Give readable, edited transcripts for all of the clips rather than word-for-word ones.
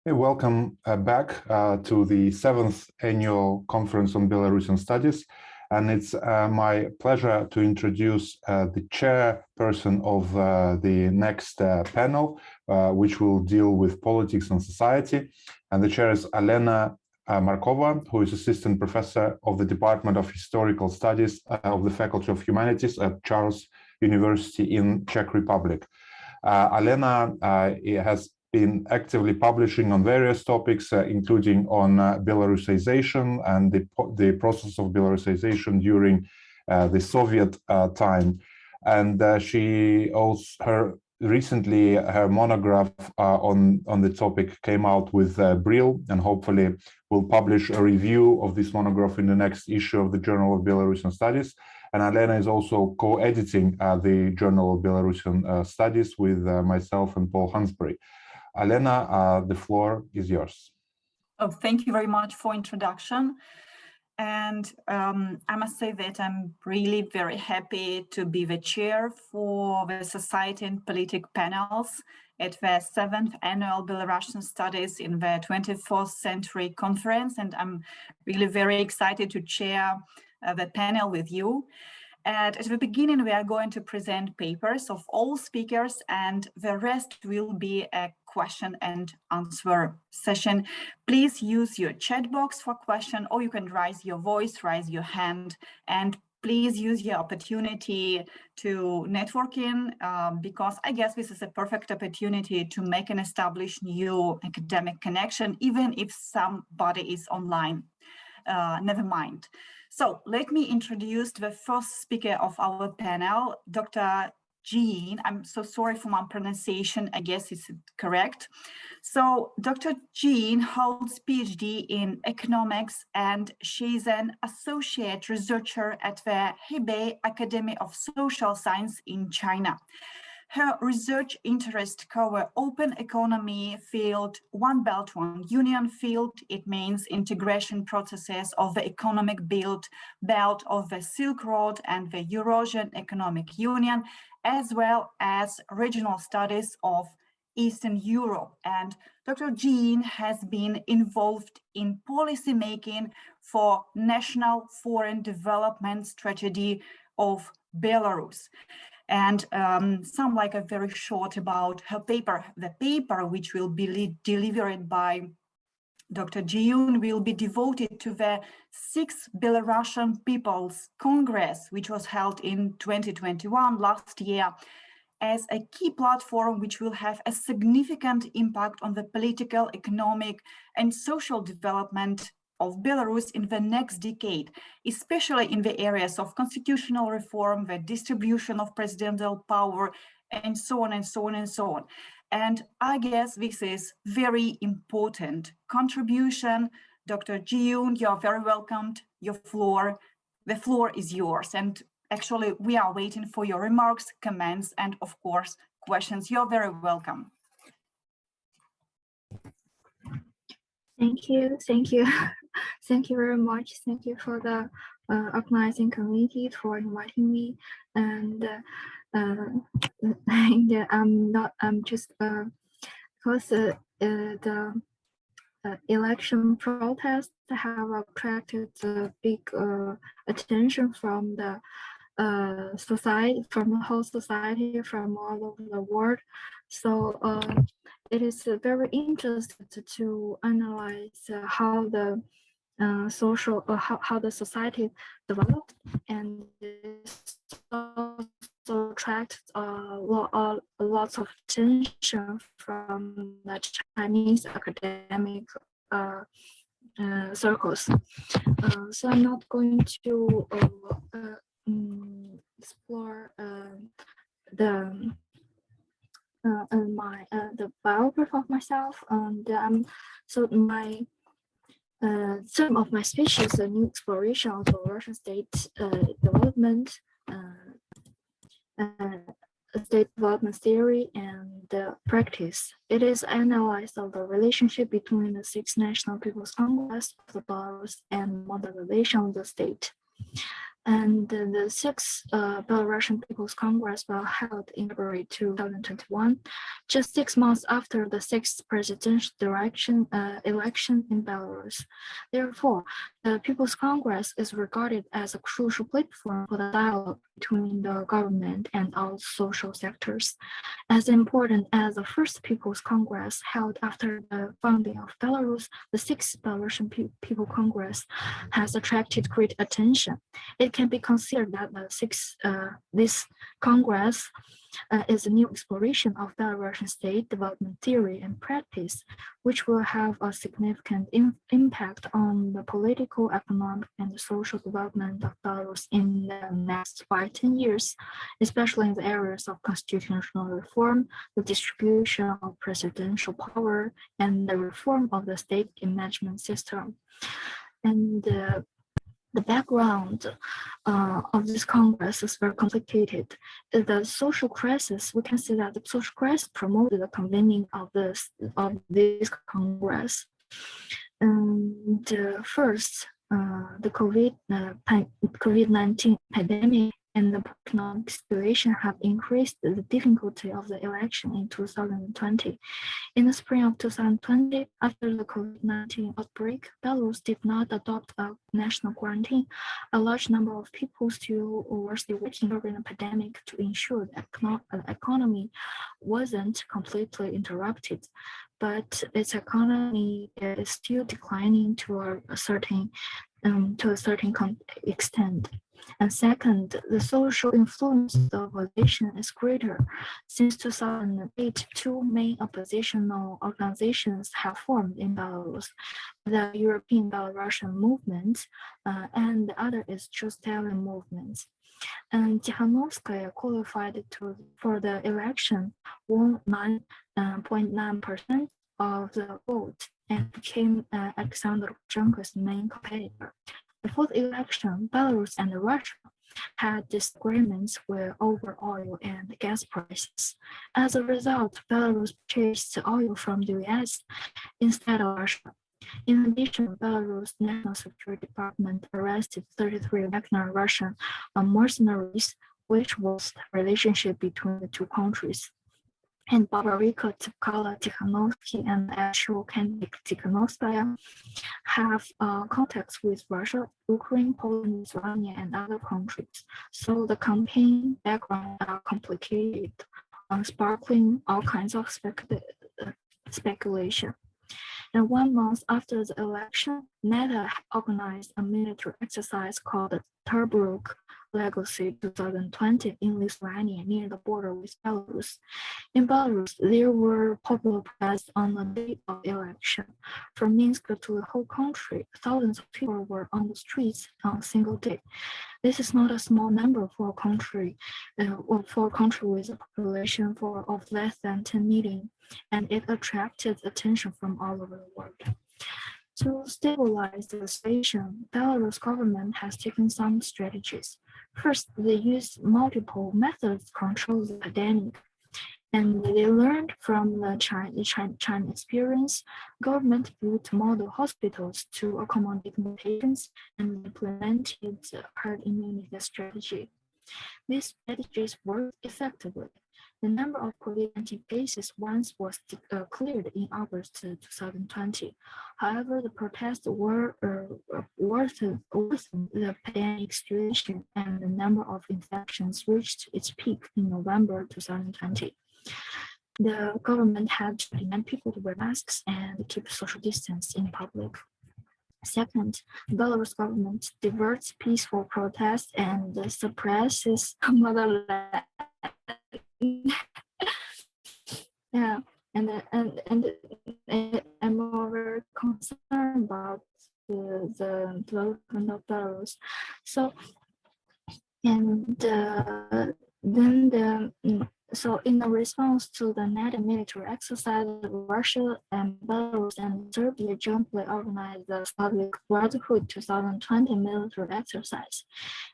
Hey, welcome back to the 7th annual conference on Belarusian Studies. And it's my pleasure to introduce the chairperson of the next panel, which will deal with politics and society. And the chair is Alena Markova, who is assistant professor of the Department of Historical Studies of the Faculty of Humanities at Charles University in Czech Republic. Alena has been actively publishing on various topics, including on Belarusization and the process of Belarusization during the Soviet time. And she also, recently her monograph on the topic came out with Brill, and hopefully will publish a review of this monograph in the next issue of the Journal of Belarusian Studies. And Alena is also co-editing the Journal of Belarusian Studies with myself and Paul Hansberry. Alena, the floor is yours. Oh, thank you very much for introduction. And I must say that I'm really very happy to be the chair for the Society and Politics panels at the 7th Annual Belarusian Studies in the 21st Century Conference. And I'm really very excited to chair the panel with you. And at the beginning, we are going to present papers of all speakers, and the rest will be a question and answer session. Please use your chat box for question, or you can raise your voice, raise your hand, and please use your opportunity to networking, because I guess this is a perfect opportunity to make and establish new academic connection, even if somebody is online. Never mind. So let me introduce the first speaker of our panel, Dr. Ge Yin. I'm so sorry for my pronunciation, I guess it's correct. So Dr. Ge Yin holds PhD in economics, and she's an associate researcher at the Hebei Academy of Social Science in China. Her research interests cover open economy field, One Belt, One Union field. It means integration processes of the economic belt of the Silk Road and the Eurasian Economic Union, as well as regional studies of Eastern Europe. And Dr. Ge Yin has been involved in policy making for national foreign development strategy of Belarus. And some like a very short about her paper. The paper, which will be delivered by Dr. Ge Yin, will be devoted to the 6th Belarusian People's Congress, which was held in 2021, last year, as a key platform which will have a significant impact on the political, economic, and social development of Belarus in the next decade, especially in the areas of constitutional reform, the distribution of presidential power, and so on and so on and so on. And I guess this is very important contribution. Dr. Ge Yin, you're very welcomed. The floor is yours. And actually, we are waiting for your remarks, comments, and of course, questions. You're very welcome. Thank you. Thank you very much. Thank you for the organizing committee for inviting me. And I'm just because the election protests have attracted big attention from the society, from the whole society, from all over the world. So it is very interesting to analyze how the social, how the society developed, and also attract lots of attention from the Chinese academic circles. So I'm not going to explore the biography of myself, and so my some of my speech is a new exploration of the Russian state development, state development theory and practice. It is analyzed of the relationship between the 6 National People's Congress of the Belarus and modernization of the state. And the sixth Belarusian People's Congress was held in February 2021, just 6 months after the sixth presidential election in Belarus. Therefore, the People's Congress is regarded as a crucial platform for the dialogue between the government and all social sectors. As important as the first People's Congress held after the founding of Belarus, the sixth Belarusian People Congress has attracted great attention. It can be considered that this Congress is a new exploration of Belarusian state development theory and practice, which will have a significant impact on the political, economic, and social development of Belarus in the next 5-10 years, especially in the areas of constitutional reform, the distribution of presidential power, and the reform of the state management system. And the background of this Congress is very complicated. The social crisis, we can see that the social crisis promoted the convening of this Congress. And first, the COVID-19 pandemic and the economic situation have increased the difficulty of the election in 2020. In the spring of 2020, after the COVID-19 outbreak, Belarus did not adopt a national quarantine. A large number of people were still working during the pandemic to ensure that the economy wasn't completely interrupted, but its economy is still declining to a certain extent. And second, the social influence of opposition is greater. Since 2008, two main oppositional organizations have formed in Belarus, the European Belarusian Movement, and the other is True-Stalin Movement. And Tikhanovskaya qualified for the election, won 9.9% of the vote, and became Alexander Lukashenko's main competitor. Before the election, Belarus and Russia had disagreements over oil and gas prices. As a result, Belarus purchased oil from the US instead of Russia. In addition, Belarus National Security Department arrested 33 Wagner Russian mercenaries, which was the relationship between the two countries. And Babarika, Tsepkala, Tikhanovsky, and actual candidate Tikhanovskaya have contacts with Russia, Ukraine, Poland, Lithuania, and other countries. So the campaign background are complicated, sparkling all kinds of speculation. And 1 month after the election, NATO organized a military exercise called the Tobruk Legacy 2020 in Lithuania near the border with Belarus. In Belarus, there were popular protests on the day of election. From Minsk to the whole country, thousands of people were on the streets on a single day. This is not a small number for a country, with a population of less than 10 million, and it attracted attention from all over the world. To stabilize the situation, Belarus government has taken some strategies. First, they use multiple methods to control the pandemic, and they learned from the China experience. Government built model hospitals to accommodate patients and implemented the herd immunity strategy. These strategies worked effectively. The number of COVID-19 cases once was cleared in August 2020. However, the protests worsened the pandemic situation, and the number of infections reached its peak in November 2020. The government had to demand people to wear masks and keep social distance in public. Second, the Belarus government diverts peaceful protests and suppresses yeah, and I'm more concerned about the development of Belarus. So, and so in response to the NATO military exercise, Russia and Belarus and Serbia jointly organized the Slavic Brotherhood 2020 military exercise.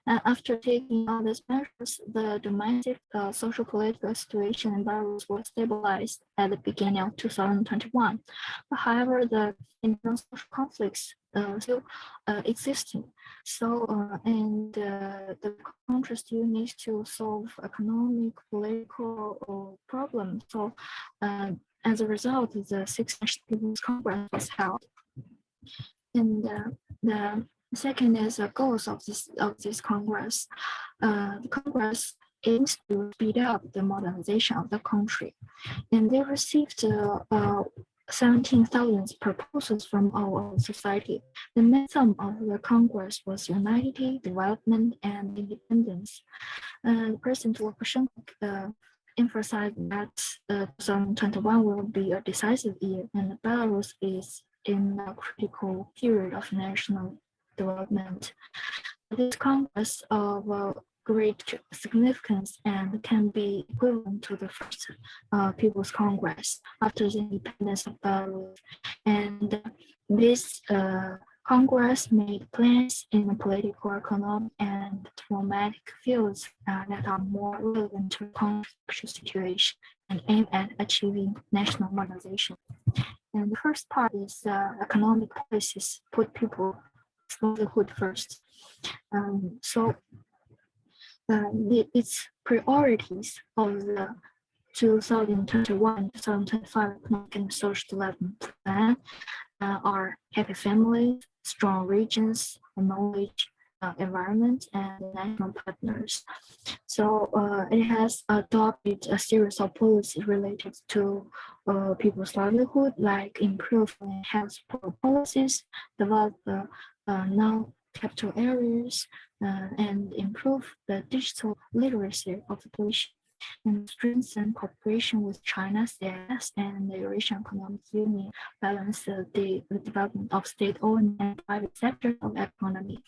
And after taking all these measures, the domestic social political situation in Belarus was stabilized at the beginning of 2021. However, the internal social conflicts still existing. So, and the country still needs to solve economic, political problems. So, as a result, the Sixth National People's Congress was held. And the second is the goals of this Congress. The Congress aims to speed up the modernization of the country, and they received 17,000 proposals from our society. The main theme of the Congress was unity, development, and independence. President Lukashenko emphasized that 2021 will be a decisive year, and Belarus is in a critical period of national development. This Congress of great significance and can be equivalent to the first People's Congress after the independence of Belarus. And this Congress made plans in the political, economic, and diplomatic fields that are more relevant to the country's situation and aim at achieving national modernization. And the first part is economic policies, put people livelihood first. Its priorities of the 2021-2025 Economic and Social Development Plan are happy families, strong regions, knowledge, environment, and national partners. So it has adopted a series of policies related to people's livelihood, like improve health policies, develop non-capital areas, and improve the digital literacy of the population, and strengthen cooperation with China, CIS, and the Eurasian Economic Union, balance the development of state-owned and private sector of economy,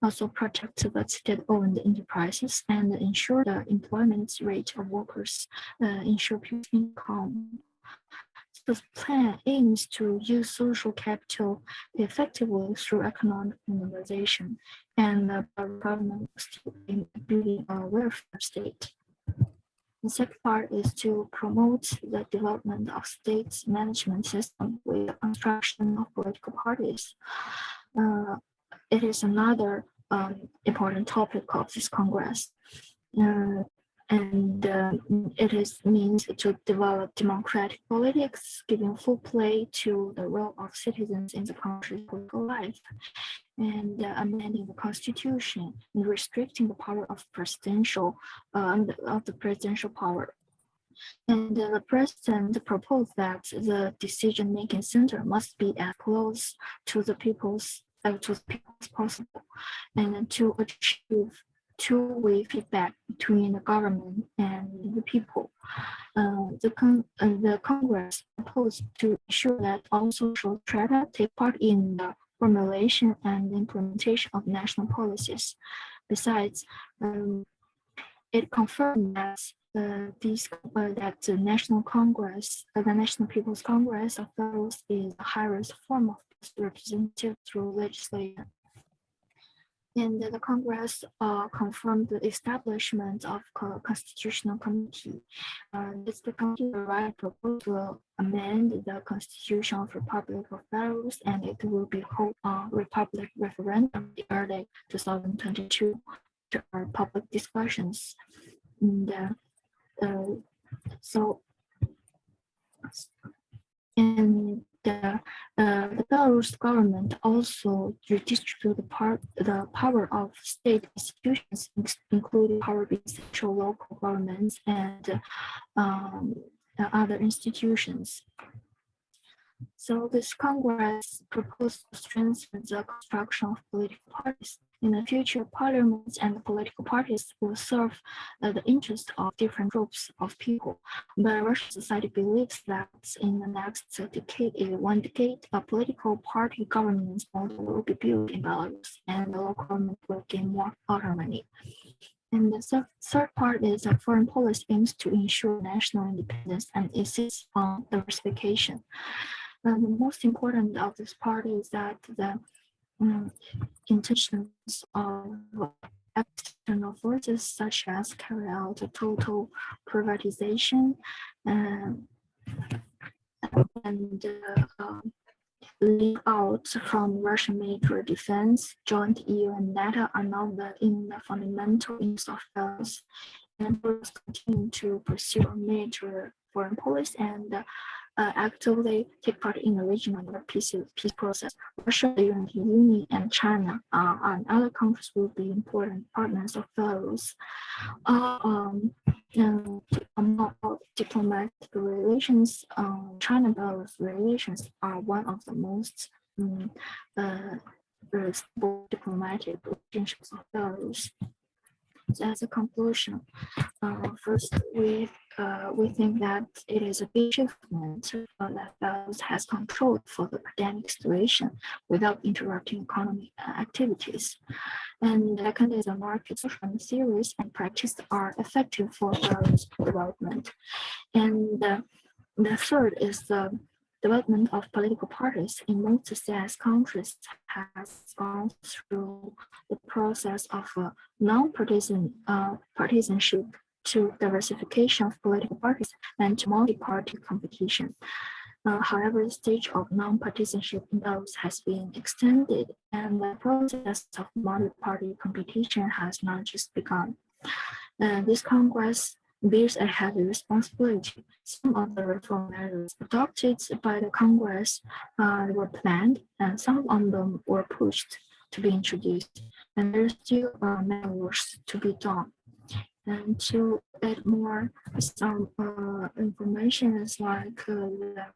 also protect the state-owned enterprises, and ensure the employment rate of workers, ensure people's income. The plan aims to use social capital effectively through economic modernization, and the government in building a welfare state. The second part is to promote the development of states management system with the construction of political parties. It is another important topic of this Congress. It means to develop democratic politics, giving full play to the role of citizens in the country's political life, and amending the constitution and restricting the power of presidential power. And the president proposed that the decision-making center must be as close to the people as possible, and to achieve two-way feedback between the government and the people. The Congress proposed to ensure that all social strata take part in the formulation and implementation of national policies. Besides, it confirmed that the National Congress, the National People's Congress of Belarus, is the highest form of representative through legislation. And the Congress confirmed the establishment of Constitutional Committee. It's the committee right proposed to amend the Constitution of Republic of Belarus, and it will be held on Republic referendum the early 2022 to our public discussions. And the Belarus government also redistributed the power of state institutions, including power between central, local governments, and other institutions. So this Congress proposed to strengthen the construction of political parties. In the future, parliaments and political parties will serve the interests of different groups of people. But Russian society believes that in the next decade, a political party governance model will be built in Belarus, and the local government will gain more autonomy. And the third part is that foreign policy aims to ensure national independence and insists on diversification. The most important of this part is that the intentions of external forces, such as carry out a total privatization and leave out from Russian military defense, joint EU and NATO are not in the fundamental interest of Belarus, and Belarus continue to pursue a military foreign policy and actively take part in the regional peace process. Russia, the European Union, and China and other countries will be important partners of Belarus. Among diplomatic relations, China-Belarus relations are one of the most stable diplomatic relationships of Belarus. So as a conclusion, first, we think that it is a big achievement that Belarus has control for the pandemic situation without interrupting economic activities. And second is a market social theories and practice are effective for Belarus development. And the third is the development of political parties in most CIS countries has gone through the process of partisanship to diversification of political parties and to multi-party competition. However, the stage of non-partisanship in Belarus has been extended, and the process of multi-party competition has not just begun. This Congress bears a heavy responsibility. Some of the reform measures adopted by the Congress were planned, and some of them were pushed to be introduced, and there's still many work to be done. And to add more some information is like I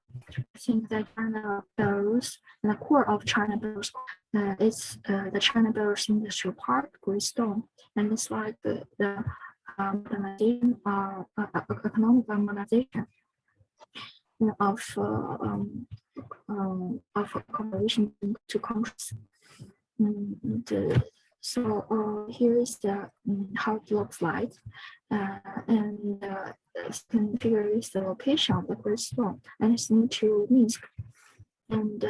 think that China Belarus, the core of China Belarus is the China Belarus Industrial Park, Greystone, and it's like the modernization, economic modernization of cooperation to countries. So here is the how it looks like, and the second figure is the location of the Greystone, and it's near to Minsk. And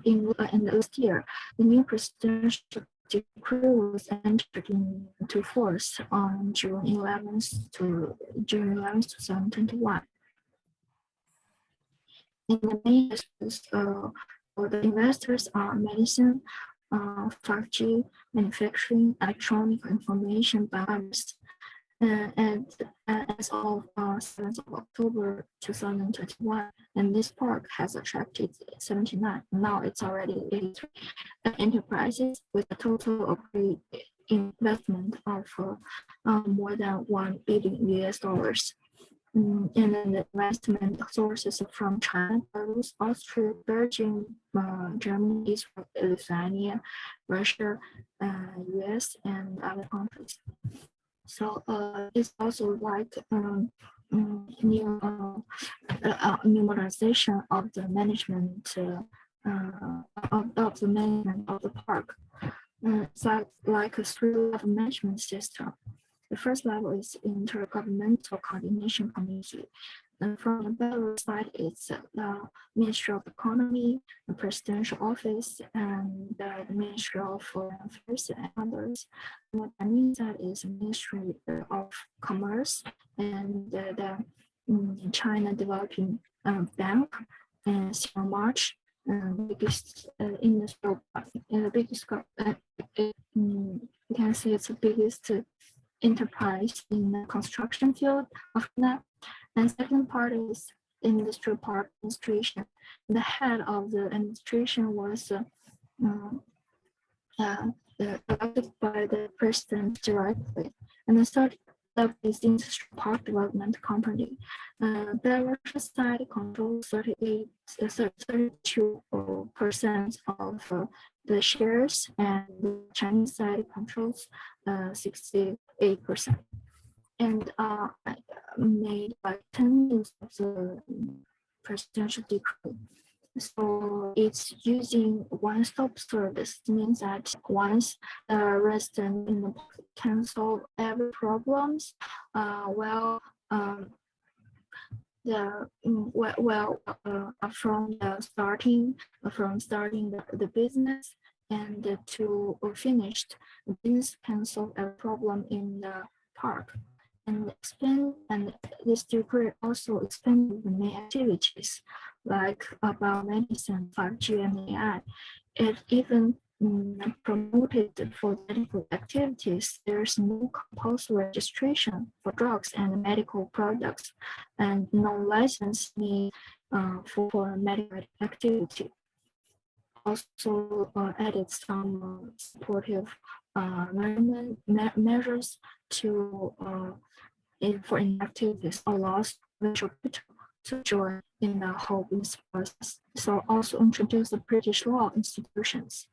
in last year, the new presidential decree was entered into force on June 11th, 2021. And the main aspects for the investors are medicine, 5G, manufacturing, electronic information, biomass. And as of 7th of October 2021, and this park has attracted 79. Now it's already 83 enterprises with a total of investment of more than $1 billion. And then the investment sources from China, Belarus, Austria, Belgium, Germany, Israel, Lithuania, Russia, US, and other countries. So it's also like new modernization of the management of the management of the park. It's like a three-level management system. The first level is Intergovernmental Coordination Committee. And from the Belarus side, it's the Ministry of Economy, the Presidential Office, and the Ministry of Foreign Affairs and others. And what I mean that is the Ministry of Commerce and the China Developing Bank and Sierra March, biggest industrial, biggest. You can see it's the biggest enterprise in the construction field of that. And second part is industrial park administration. The head of the administration was elected by the president directly. And the third level is industrial park development company. Belarus side controls 32% of the shares, and the Chinese side controls 68%. And made like 10 years of the presidential decree. So it's using one-stop service. It means that once the resident in the park can solve every problems, from starting the business and to finished, the business can solve a problem in the park. And this decree also expanded the main activities like biomedicine, 5G, and AI. It even promoted for medical activities. There's no compulsory registration for drugs and medical products, and no license need for medical activity. Also added some supportive measures to for activities, allows venture capital to join in the whole business process. So also introduce the British law institutions.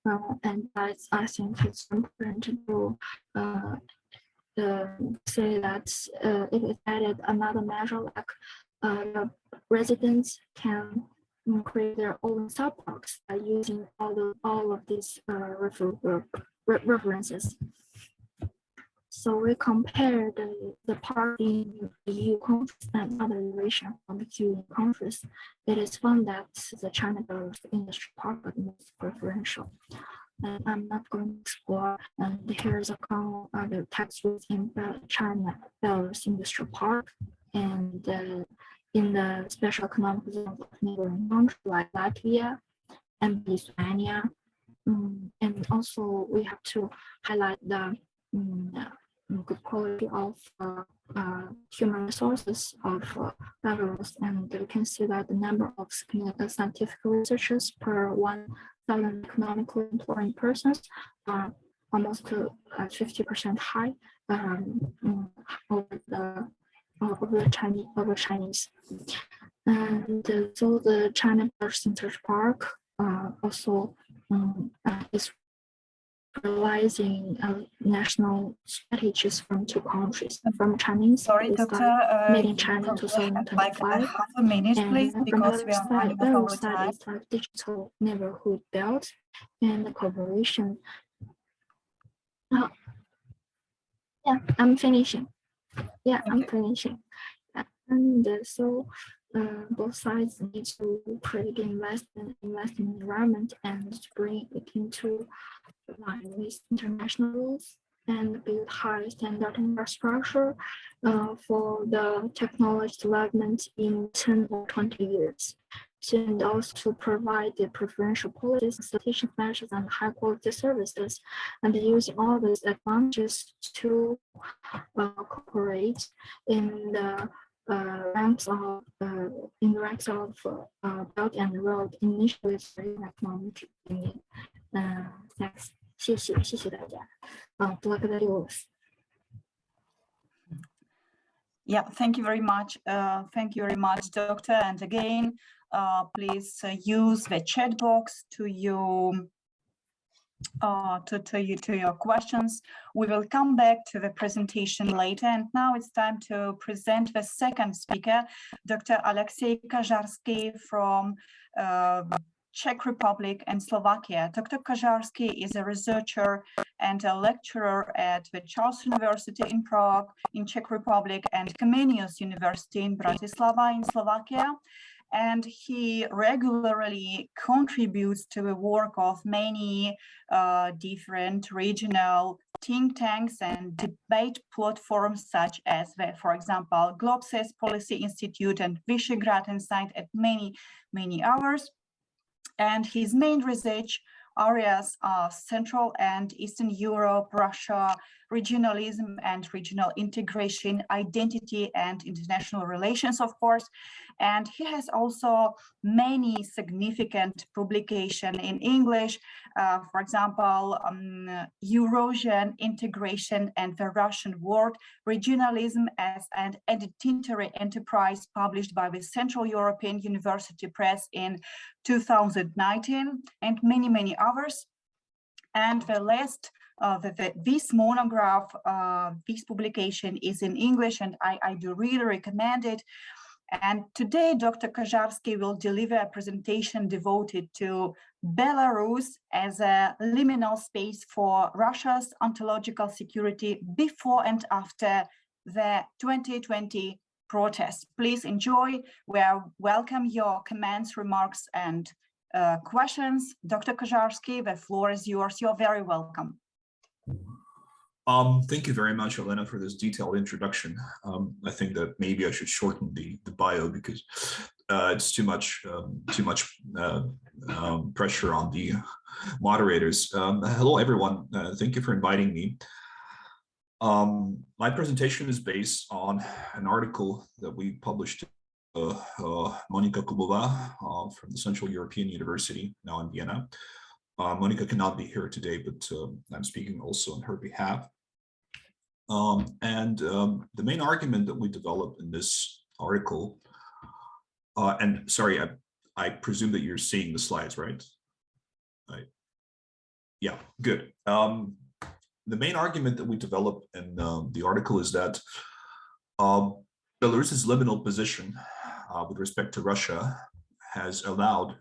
And I think it's important to say that it is added another measure, like the residents can create their own subblocks by using all of these references. So we compared the part in EU countries and other Eurasian from the Ge Yin countries. It is found that the China-Belarus industry park is most preferential. And I'm not going to explore. And here's a couple of the tax rates in China-Belarus industry park, and in the special economic zone of neighboring countries like Latvia and Lithuania. And also we have to highlight the good quality of human resources of Belarus, and we can see that the number of scientific researchers per 1,000 economically employed persons are almost 50% high over Chinese. And so the China-Belarus Research Park also is realizing national strategies from two countries, from Chinese. Sorry, Doctor, made in China 2025. Like half a minute, please, because we are running out of time. It's like digital neighborhood belt and the cooperation. Yeah, I'm finishing. Yeah, I'm finishing. And so both sides need to create investment environment and bring it into line with international rules and build high standard infrastructure for the technology development in 10 or 20 years. And also to provide the preferential policies, sanitation measures, and high quality services, and using all these advantages to cooperate in the ranks of Belt and Road initiatives for economic union. Thanks. 谢谢大家。Благодарю. Yeah, thank you very much. Thank you very much, Doctor. And again, please use the chat box to your questions. We will come back to the presentation later. And now it's time to present the second speaker, Dr. Aliaksei Kazharski from Czech Republic and Slovakia. Dr. Kazharski is a researcher and a lecturer at the Charles University in Prague in Czech Republic and Comenius University in Bratislava in Slovakia. And he regularly contributes to the work of many different regional think tanks and debate platforms, such as, for example, Globsys Policy Institute and Visegrad Insight at many hours. And his main research areas are Central and Eastern Europe, Russia, regionalism and regional integration, identity and international relations, of course. And he has also many significant publications in English, for example, Eurasian integration and the Russian world, regionalism as an identitary enterprise, published by the Central European University Press in 2019, and many others. And the last, this monograph, this publication is in English, and I do really recommend it. And today, Dr. Kazharski will deliver a presentation devoted to Belarus as a liminal space for Russia's ontological security before and after the 2020 protests. Please enjoy. We welcome your comments, remarks, and questions. Dr. Kazharski, the floor is yours. You're very welcome. Thank you very much, Alena, for this detailed introduction. I think that maybe I should shorten the bio, because it's too much pressure on the moderators. Hello, everyone. Thank you for inviting me. My presentation is based on an article that we published. Monika Kubova from the Central European University, now in Vienna. Monika cannot be here today, but I'm speaking also on her behalf. The main argument that we developed in this article, and sorry, I presume that you're seeing the slides, right? Yeah, good. The main argument that we developed in the article is that Belarus's liminal position with respect to Russia has allowed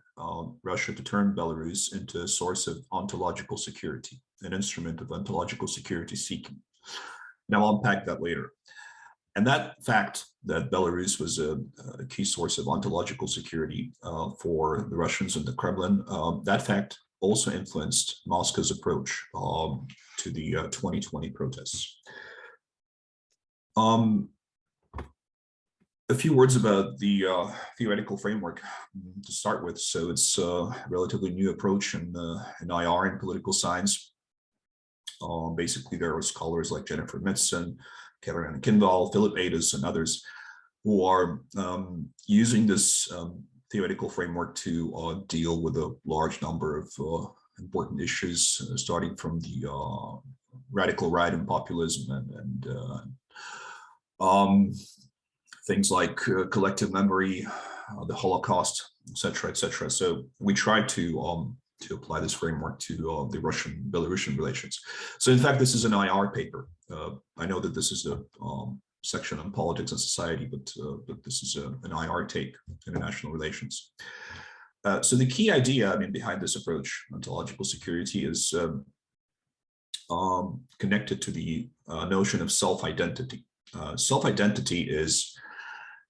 Russia to turn Belarus into a source of ontological security, an instrument of ontological security seeking. And I'll unpack that later. And that fact that Belarus was a key source of ontological security for the Russians and the Kremlin, that fact also influenced Moscow's approach to the 2020 protests. A few words about the theoretical framework to start with. So it's a relatively new approach in IR and political science. Basically, there are scholars like Jennifer Mitzen, Karen Kinval, Philip Adis, and others who are using this theoretical framework to deal with a large number of important issues, starting from the radical right and populism and things like collective memory, the Holocaust, etc., etc. So we tried to apply this framework to the Russian-Belarusian relations. So in fact, this is an IR paper. I know that this is a section on politics and society, but this is an IR take, international relations. So the key idea, behind this approach, ontological security, is connected to the notion of self-identity. Self-identity is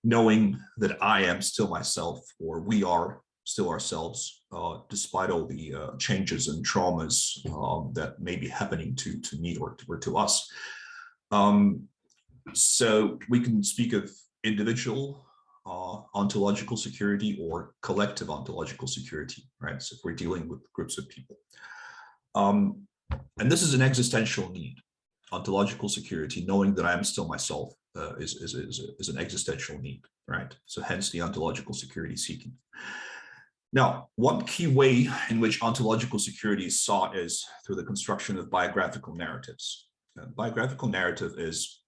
knowing that I am still myself, or we are still ourselves, despite all the changes and traumas that may be happening to me or to us. So we can speak of individual ontological security or collective ontological security, right? So if we're dealing with groups of people. And this is an existential need. Ontological security, knowing that I am still myself, is an existential need, right? So hence the ontological security seeking. Now, one key way in which ontological security is sought is through the construction of biographical narratives. Biographical narrative is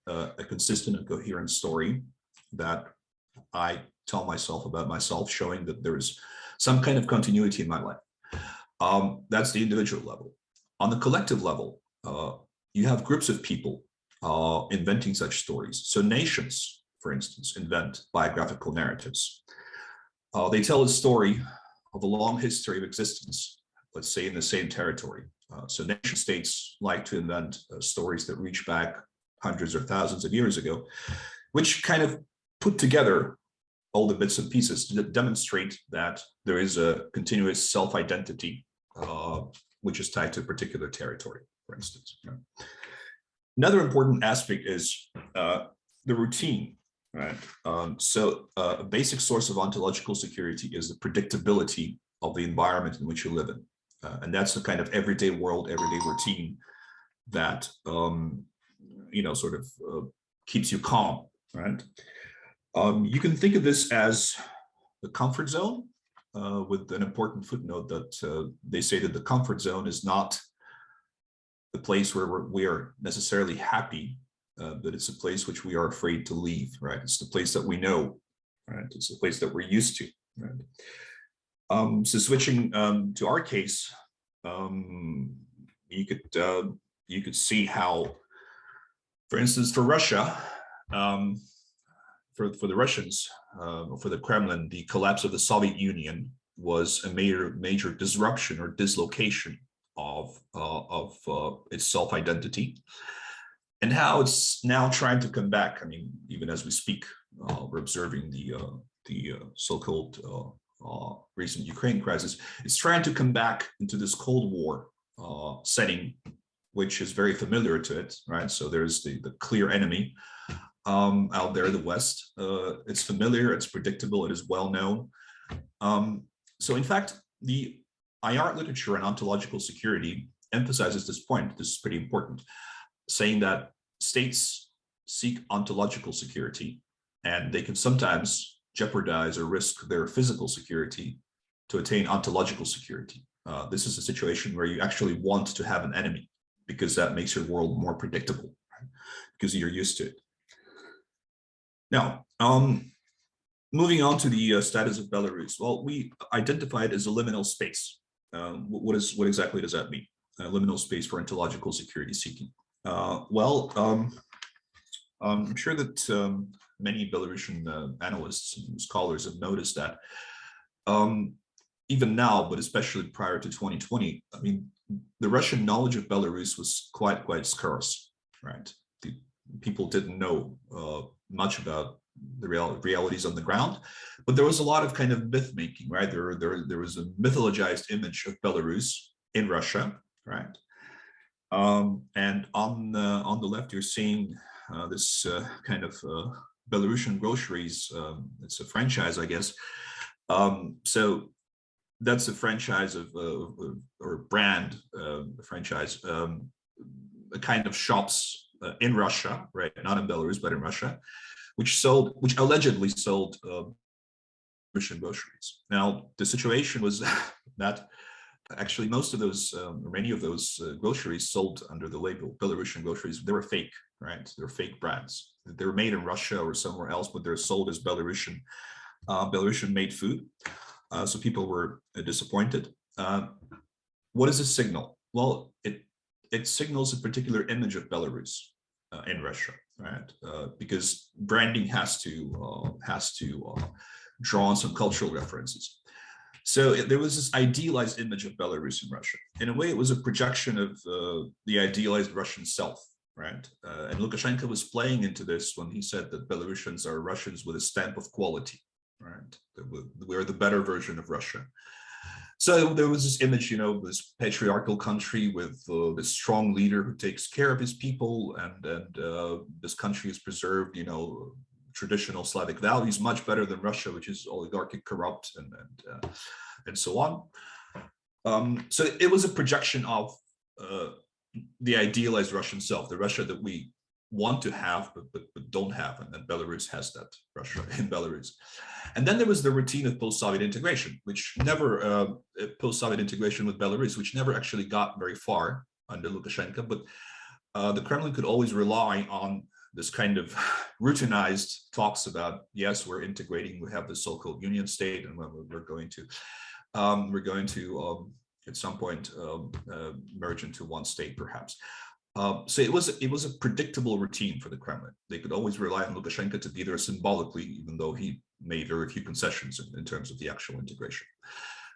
a consistent and coherent story that I tell myself about myself, showing that there is some kind of continuity in my life. That's the individual level. On the collective level, you have groups of people inventing such stories. So nations, for instance, invent biographical narratives. They tell a story of a long history of existence, let's say in the same territory. So nation states like to invent stories that reach back hundreds or thousands of years ago, which kind of put together all the bits and pieces to demonstrate that there is a continuous self-identity, which is tied to a particular territory, for instance. Another important aspect is the routine, right? So a basic source of ontological security is the predictability of the environment in which you live in. And that's the kind of everyday world, everyday routine that, sort of keeps you calm, right? You can think of this as the comfort zone, with an important footnote that they say that the comfort zone is not the place where we are necessarily happy, but it's a place which we are afraid to leave, right? It's the place that we know, right? It's the place that we're used to, right? So switching to our case, you could see how, for instance, for Russia, for the Russians, or for the Kremlin, the collapse of the Soviet Union was a major disruption or dislocation of its self-identity, and how it's now trying to come back. Even as we speak, we're observing the so-called recent Ukraine crisis. It's trying to come back into this Cold War setting, which is very familiar to it, right? So there's the clear enemy, out there in the West. It's familiar, it's predictable, it is well known. So in fact, the IR literature on ontological security emphasizes this point. This is pretty important, saying that states seek ontological security, and they can sometimes jeopardize or risk their physical security to attain ontological security. This is a situation where you actually want to have an enemy, because that makes your world more predictable, right? Because you're used to it. Now, moving on to the status of Belarus. Well, we identify it as a liminal space. What exactly does that mean? Liminal space for ontological security seeking. I'm sure that many Belarusian analysts and scholars have noticed that even now, but especially prior to 2020, I mean, the Russian knowledge of Belarus was quite scarce, right? People didn't know much about the realities on the ground, but there was a lot of kind of myth making, right? There was a mythologized image of Belarus in Russia, right? And on the left, you're seeing this kind of Belarusian groceries. It's a franchise, I guess. So that's a franchise of or brand franchise, a kind of shops in Russia, right? Not in Belarus, but in Russia, which allegedly sold Russian groceries. Now, the situation was that actually most of those, or many of those groceries sold under the label Belarusian groceries, they were fake, right? They're fake brands. They were made in Russia or somewhere else, but they're sold as Belarusian made food. So people were disappointed. What does this signal? Well, it signals a particular image of Belarus in Russia, right? Because branding has to draw on some cultural references. So there was this idealized image of Belarus in Russia. In a way, it was a projection of the idealized Russian self, right? And Lukashenko was playing into this when he said that Belarusians are Russians with a stamp of quality, right? We're the better version of Russia. So there was this image, you know, this patriarchal country with this strong leader who takes care of his people, and this country has preserved, you know, traditional Slavic values much better than Russia, which is oligarchic, corrupt, and so on. So it was a projection of the idealized Russian self, the Russia that we want to have but don't have, and Belarus has that Russia in Belarus. And then there was the routine of post-Soviet integration, which never post-Soviet integration with Belarus, which never actually got very far under Lukashenko, but the Kremlin could always rely on this kind of routinized talks about, yes, we're integrating, we have the so-called union state, and we're going to at some point merge into one state, perhaps. So it was a predictable routine for the Kremlin. They could always rely on Lukashenko to be there symbolically, even though he made very few concessions in terms of the actual integration.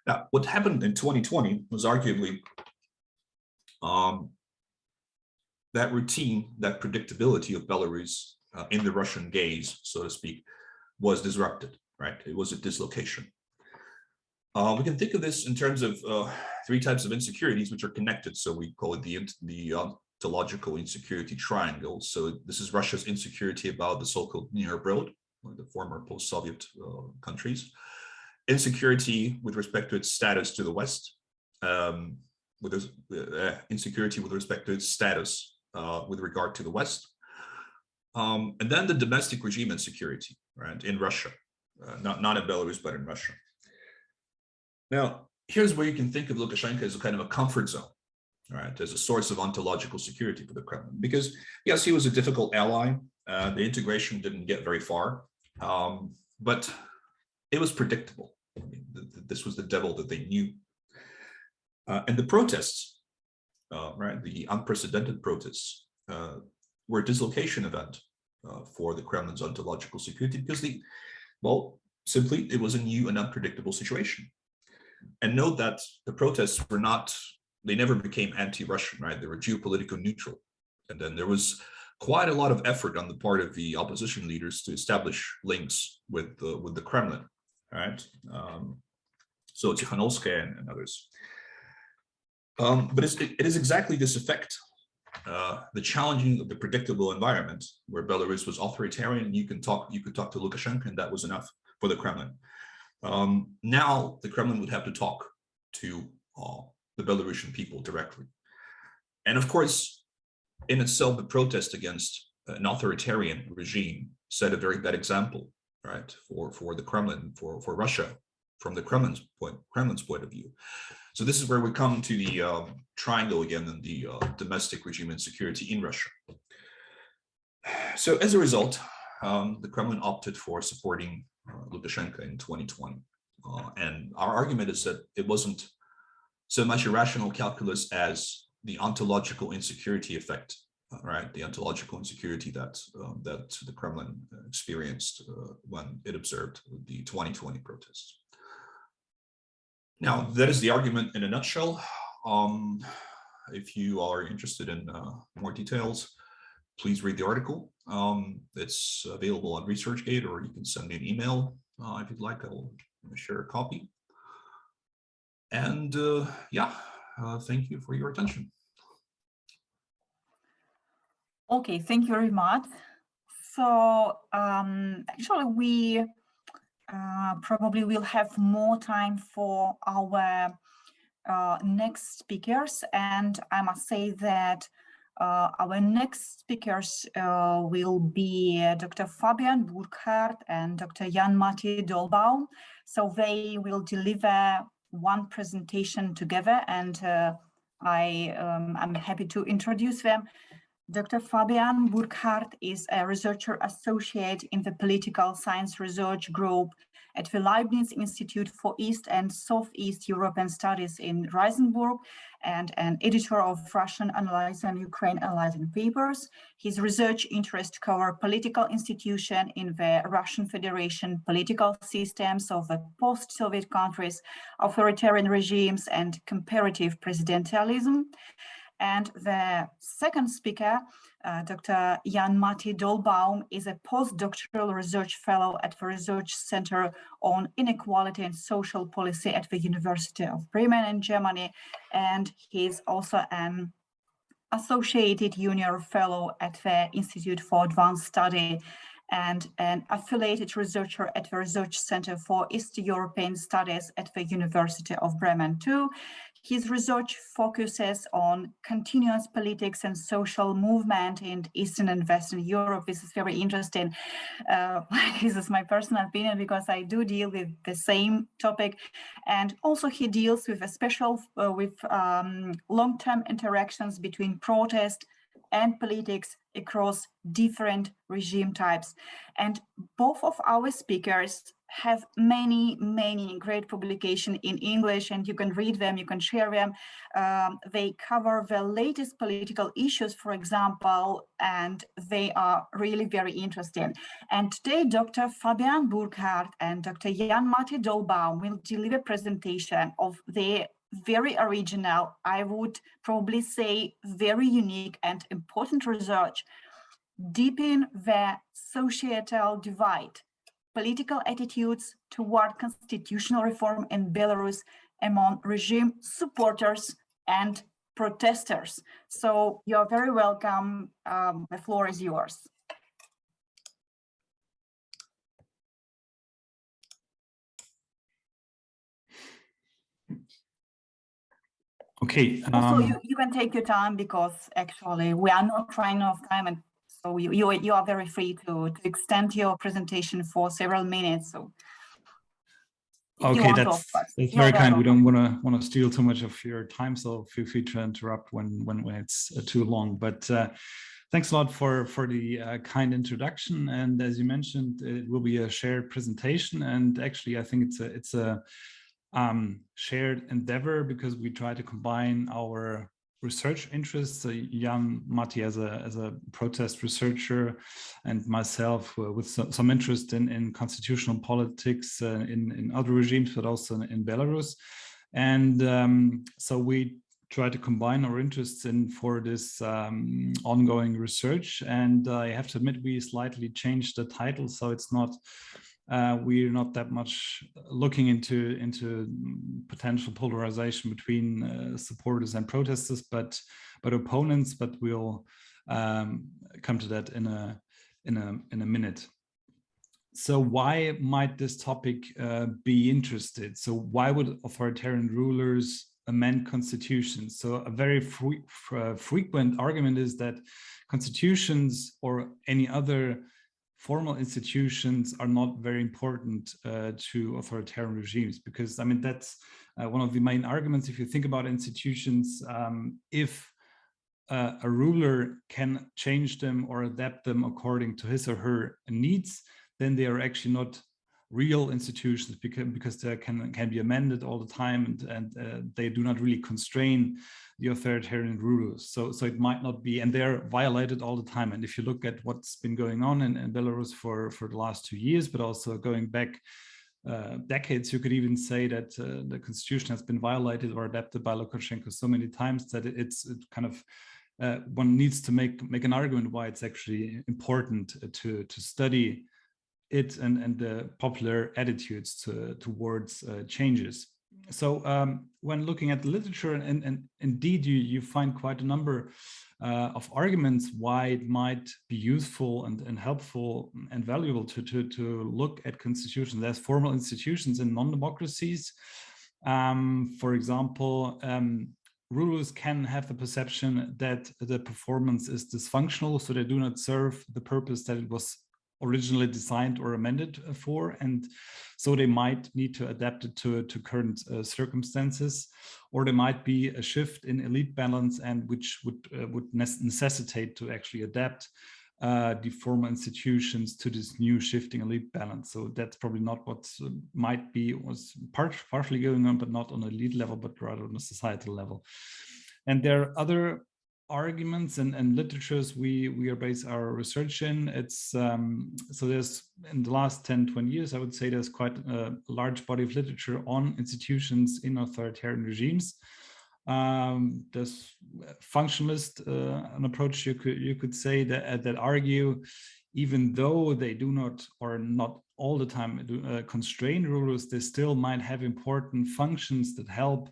Now, what happened in 2020 was arguably that routine, that predictability of Belarus in the Russian gaze, so to speak, was disrupted, right? It was a dislocation. We can think of this in terms of three types of insecurities, which are connected. So we call it the ontological insecurity triangle. So this is Russia's insecurity about the so-called near abroad, or the former post-Soviet countries. Insecurity with respect to its status to the West, insecurity with respect to its status with regard to the West, and then the domestic regime insecurity, right, in Russia, not in Belarus, but in Russia. Now, here's where you can think of Lukashenko as a kind of a comfort zone, right, as a source of ontological security for the Kremlin, because yes, he was a difficult ally. The integration didn't get very far, but it was predictable. I mean, this was the devil that they knew. And the protests, right, the unprecedented protests, were a dislocation event for the Kremlin's ontological security, because simply it was a new and unpredictable situation. And note that the protests were they never became anti-Russian, right? They were geopolitical neutral. And then there was quite a lot of effort on the part of the opposition leaders to establish links with the Kremlin, right? So Tikhanovskaya and others. But it is exactly this effect the challenging of the predictable environment where Belarus was authoritarian. You could talk to Lukashenko, and that was enough for the Kremlin. Now the Kremlin would have to talk to the Belarusian people directly. And of course, in itself, the protest against an authoritarian regime set a very bad example, right, for the Kremlin, for Russia, from the Kremlin's point of view. So this is where we come to the triangle again, and the domestic regime and security in Russia. So as a result, the Kremlin opted for supporting Lukashenko in 2020. And our argument is that it wasn't so much a rational calculus as the ontological insecurity effect, right? The ontological insecurity that the Kremlin experienced when it observed the 2020 protests. Now, that is the argument in a nutshell. If you are interested in more details, please read the article. It's available on ResearchGate, or you can send me an email if you'd like. I'll share a copy. And yeah, thank you for your attention. Okay, thank you very much. So actually, we probably will have more time for our next speakers, and I must say that our next speakers will be Dr. Fabian Burkhardt and Dr. Matti Dollbaum. So they will deliver one presentation together, and I'm happy to introduce them. Dr. Fabian Burkhardt is a researcher associate in the Political Science Research Group at the Leibniz Institute for East and Southeast European Studies in Reisenburg, and an editor of Russian Analyzing and Ukraine Analyzing papers. His research interests cover political institutions in the Russian Federation, political systems of the post-Soviet countries, authoritarian regimes, and comparative presidentialism. And the second speaker, Dr. Matti Dollbaum, is a postdoctoral research fellow at the Research Center on Inequality and Social Policy at the University of Bremen in Germany. And he's also an associated junior fellow at the Institute for Advanced Study and an affiliated researcher at the Research Center for East European Studies at the University of Bremen too. His research focuses on continuous politics and social movement in Eastern and Western Europe. This is very interesting. This is my personal opinion, because I do deal with the same topic. And also he deals with long-term interactions between protest and politics across different regime types. And both of our speakers have many great publications in English, and you can read them, you can share them. They cover the latest political issues, for example, and they are really very interesting. And today, Dr. Fabian Burkhardt and Dr. Matti Dollbaum will deliver a presentation of their very original, I would probably say very unique and important research, Deepening the Societal Divide, Political Attitudes toward Constitutional Reform in Belarus among Regime Supporters and Protesters. So you're very welcome. The floor is yours. Okay. Also, you can take your time, because actually we are not running out of time, and so you are very free to extend your presentation for several minutes. So okay, that's very kind. We don't want to steal too much of your time, so feel free to interrupt when it's too long. But thanks a lot for the kind introduction. And as you mentioned, it will be a shared presentation. And actually, I think it's a shared endeavor, because we try to combine our research interests. Matti as a protest researcher, and myself with some interest in constitutional politics in other regimes, but also in Belarus. And so we try to combine our interests for this ongoing research. And I have to admit, we slightly changed the title, so it's not we're not that much looking into potential polarization between supporters and protesters, but opponents. But we'll come to that in a minute. So why might this topic be interested? So why would authoritarian rulers amend constitutions? So a very frequent argument is that constitutions or any other formal institutions are not very important to authoritarian regimes, because I mean that's one of the main arguments. If you think about institutions, if a ruler can change them or adapt them according to his or her needs, then they are actually not real institutions, because they can be amended all the time, and they do not really constrain the authoritarian rulers. So it might not be, and they're violated all the time. And if you look at what's been going on in Belarus for the last 2 years, but also going back decades, you could even say that the constitution has been violated or adapted by Lukashenko so many times that it kind of one needs to make an argument why it's actually important to study it and the popular attitudes towards changes. So when looking at the literature, and indeed you find quite a number of arguments why it might be useful and helpful and valuable to look at constitutions as formal institutions in non-democracies. For example, rulers can have the perception that the performance is dysfunctional, so they do not serve the purpose that it was originally designed or amended for, and so they might need to adapt it to current circumstances, or there might be a shift in elite balance, and which would necessitate to actually adapt the former institutions to this new shifting elite balance. So that's probably not what was partially going on, but not on an elite level, but rather on a societal level. And there are other arguments and literatures we are based our research in. It's so there's, in the last 10-20 years, I would say there's quite a large body of literature on institutions in authoritarian regimes. There's functionalist an approach you could say that argue, even though they do not, or not all the time, constrain rulers, they still might have important functions that help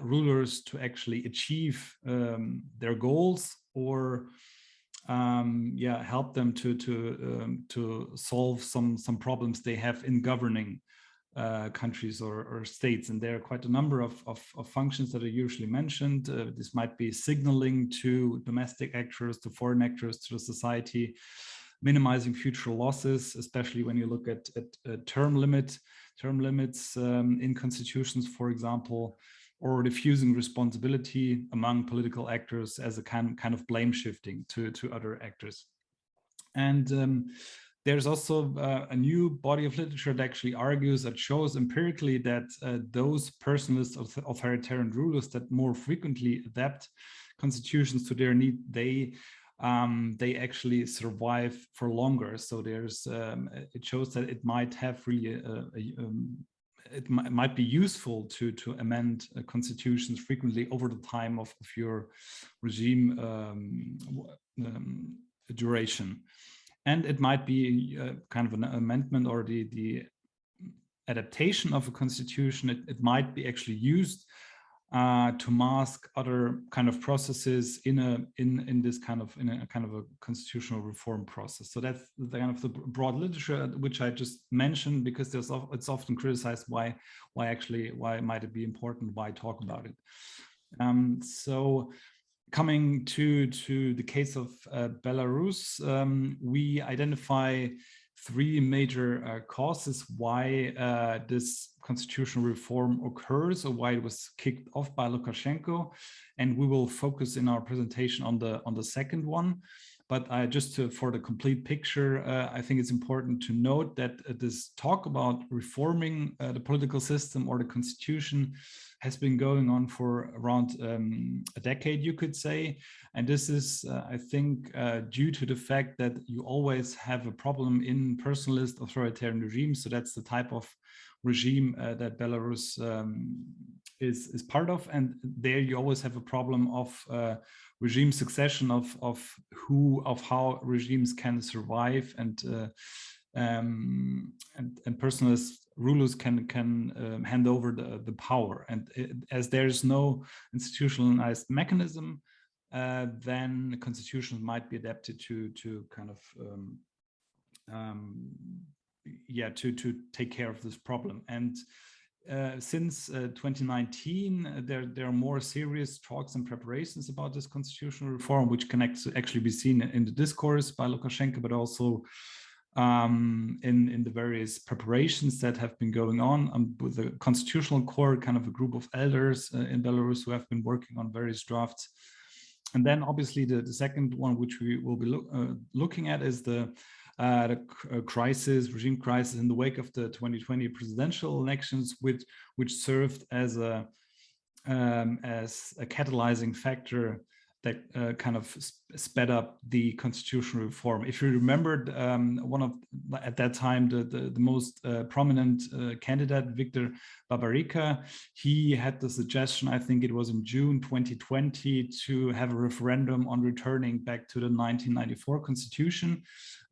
rulers to actually achieve their goals, or help them to solve some problems they have in governing countries or states. And there are quite a number of functions that are usually mentioned. This might be signaling to domestic actors, to foreign actors, to the society, minimizing future losses, especially when you look at term limits in constitutions, for example, or diffusing responsibility among political actors as a kind of blame shifting to other actors. And there's also a new body of literature that actually argues, that shows empirically that those personalist authoritarian rulers that more frequently adapt constitutions to their need, they actually survive for longer. So there's it shows that it might have really it might be useful to amend constitutions frequently over the time of your regime duration. And it might be kind of an amendment or the adaptation of a constitution. It might be actually used to mask other kind of processes in a kind of a constitutional reform process. So that's the kind of the broad literature which I just mentioned, because it's often criticized why might it be important, why talk about it. So coming to the case of Belarus, we identify three major causes why this constitutional reform occurs, or why it was kicked off by Lukashenko, and we will focus in our presentation on the second one. But just for the complete picture, I think it's important to note that this talk about reforming the political system or the constitution has been going on for around a decade, you could say. And this is, I think, due to the fact that you always have a problem in personalist authoritarian regimes. So that's the type of regime that Belarus is part of. And there you always have a problem of regime succession, of how regimes can survive and and personalist rulers can hand over the power. And as there is no institutionalized mechanism, then constitutions might be adapted to kind of to take care of this problem. And since 2019, there are more serious talks and preparations about this constitutional reform, which can actually be seen in the discourse by Lukashenko, but also in the various preparations that have been going on with the constitutional core, kind of a group of elders in Belarus who have been working on various drafts. And then obviously the second one, which we will be looking at, is the regime crisis in the wake of the 2020 presidential elections, which served as a catalyzing factor that kind of sped up the constitutional reform. If you remembered, at that time, the most prominent candidate, Viktor Babarika, he had the suggestion, I think it was in June 2020, to have a referendum on returning back to the 1994 constitution.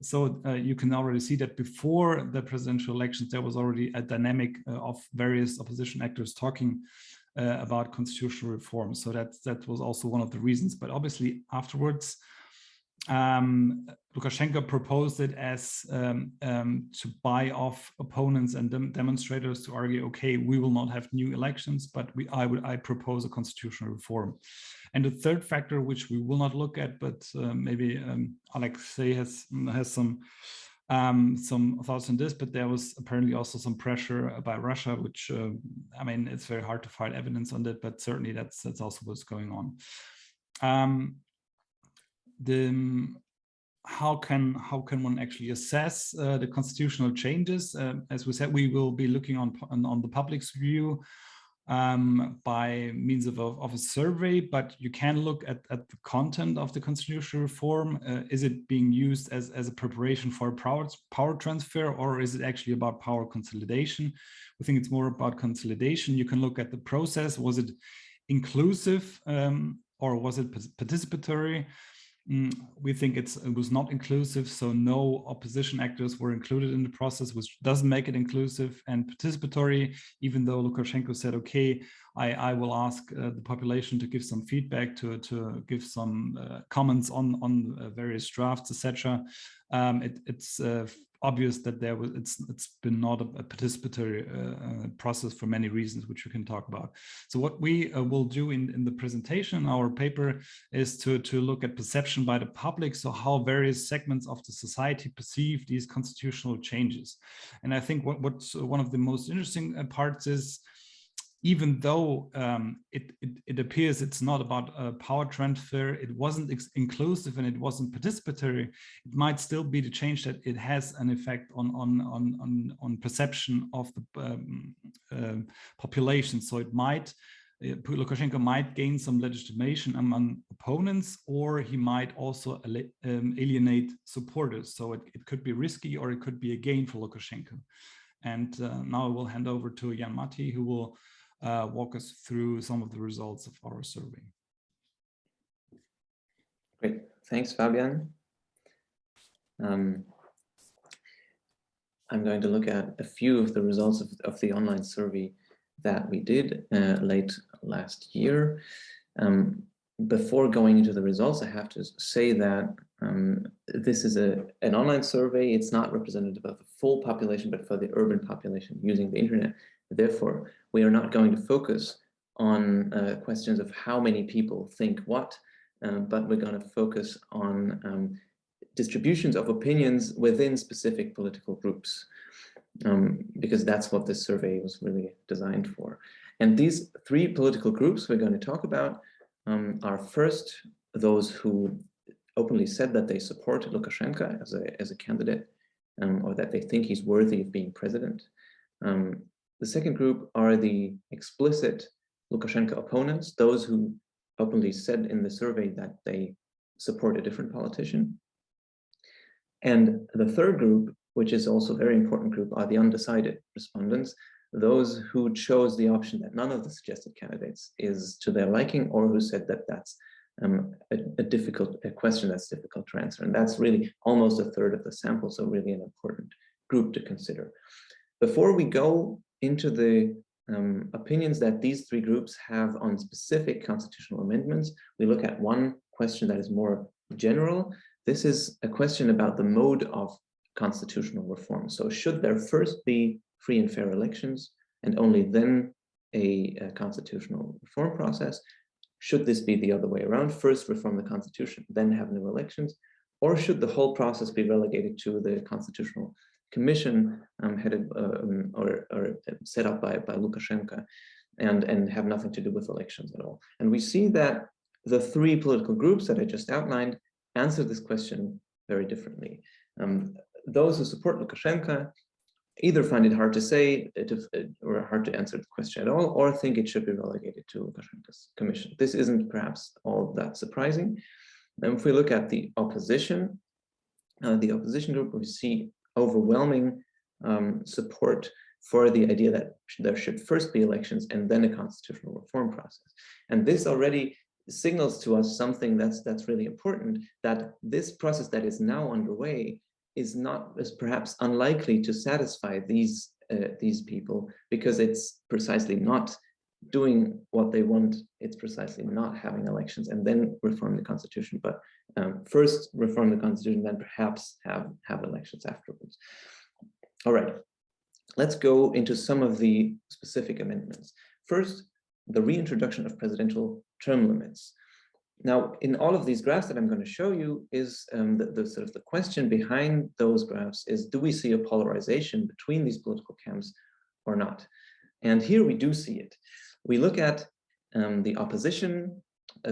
So you can already see that before the presidential elections, there was already a dynamic of various opposition actors talking about constitutional reform. So that was also one of the reasons. But obviously afterwards, Lukashenko proposed it as to buy off opponents and demonstrators, to argue, okay, we will not have new elections, but I propose a constitutional reform. And the third factor, which we will not look at, but maybe Aliaksei has some thoughts on this, but there was apparently also some pressure by Russia, which I mean, it's very hard to find evidence on that, but certainly that's also what's going on. How can one actually assess the constitutional changes? As we said, we will be looking on the public's view by means of a survey, but you can look at the content of the constitutional reform. Is it being used as a preparation for power transfer, or is it actually about power consolidation? We think it's more about consolidation. You can look at the process. Was it inclusive or was it participatory? We think it was not inclusive, so no opposition actors were included in the process, which doesn't make it inclusive. And participatory, even though Lukashenko said, okay, I will ask the population to give some feedback, to give some comments on various drafts, etc. It's obvious that it's been not a participatory process for many reasons, which we can talk about. So what we will do in the presentation, our paper, is to look at perception by the public, so how various segments of the society perceive these constitutional changes. And I think what's one of the most interesting parts is, even though it appears it's not about power transfer, it wasn't inclusive and it wasn't participatory, it might still be the change that it has an effect on perception of the population. So it might, Lukashenko might gain some legitimation among opponents, or he might also alienate supporters. So it could be risky, or it could be a gain for Lukashenko. And now I will hand over to Matti, who will walk us through some of the results of our survey. Great, thanks, Fabian. I'm going to look at a few of the results of the online survey that we did late last year. Before going into the results, I have to say that this is an online survey. It's not representative of the full population, but for the urban population using the internet. Therefore, we are not going to focus on questions of how many people think what, but we're going to focus on distributions of opinions within specific political groups, because that's what this survey was really designed for. And these three political groups we're going to talk about are first those who openly said that they support Lukashenko as a candidate, or that they think he's worthy of being president. The second group are the explicit Lukashenko opponents, those who openly said in the survey that they support a different politician. And the third group, which is also a very important group, are the undecided respondents, those who chose the option that none of the suggested candidates is to their liking, or who said that that's a question that's difficult to answer. And that's really almost a third of the sample, so really an important group to consider. Before we go into the opinions that these three groups have on specific constitutional amendments, we look at one question that is more general. This is a question about the mode of constitutional reform. So should there first be free and fair elections and only then a constitutional reform process? Should this be the other way around? First reform the constitution, then have new elections? Or should the whole process be relegated to the Constitutional Commission headed or set up by Lukashenko and have nothing to do with elections at all? And we see that the three political groups that I just outlined answer this question very differently. Those who support Lukashenko either find it hard to say or hard to answer the question at all, or think it should be relegated to Lukashenko's commission. This isn't perhaps all that surprising. And if we look at the opposition group, we see overwhelming support for the idea that there should first be elections and then a constitutional reform process. And this already signals to us something that's really important, that this process that is now underway is perhaps unlikely to satisfy these people, because it's precisely not doing what they want. It's precisely not having elections and then reform the constitution, but first reform the constitution, then perhaps have elections afterwards. All right, let's go into some of the specific amendments. First, the reintroduction of presidential term limits. Now, in all of these graphs that I'm going to show you is the question behind those graphs is, do we see a polarization between these political camps or not? And here we do see it. We look at the opposition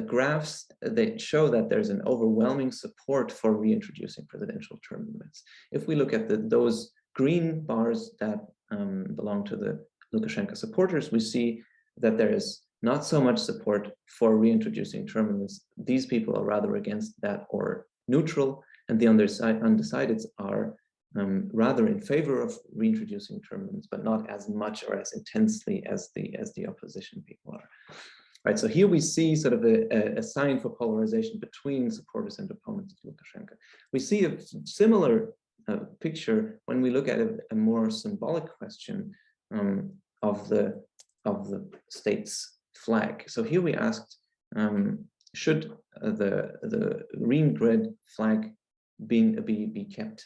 graphs that show that there's an overwhelming support for reintroducing presidential term limits. If we look at those green bars that belong to the Lukashenko supporters, we see that there is not so much support for reintroducing term limits. These people are rather against that or neutral, and the undecideds are rather in favor of reintroducing term limits, but not as much or as intensely as the opposition people are. Right, so here we see sort of a sign for polarization between supporters and opponents of Lukashenko. We see a similar picture when we look at a more symbolic question of the state's flag. So here we asked, should the green-red flag be kept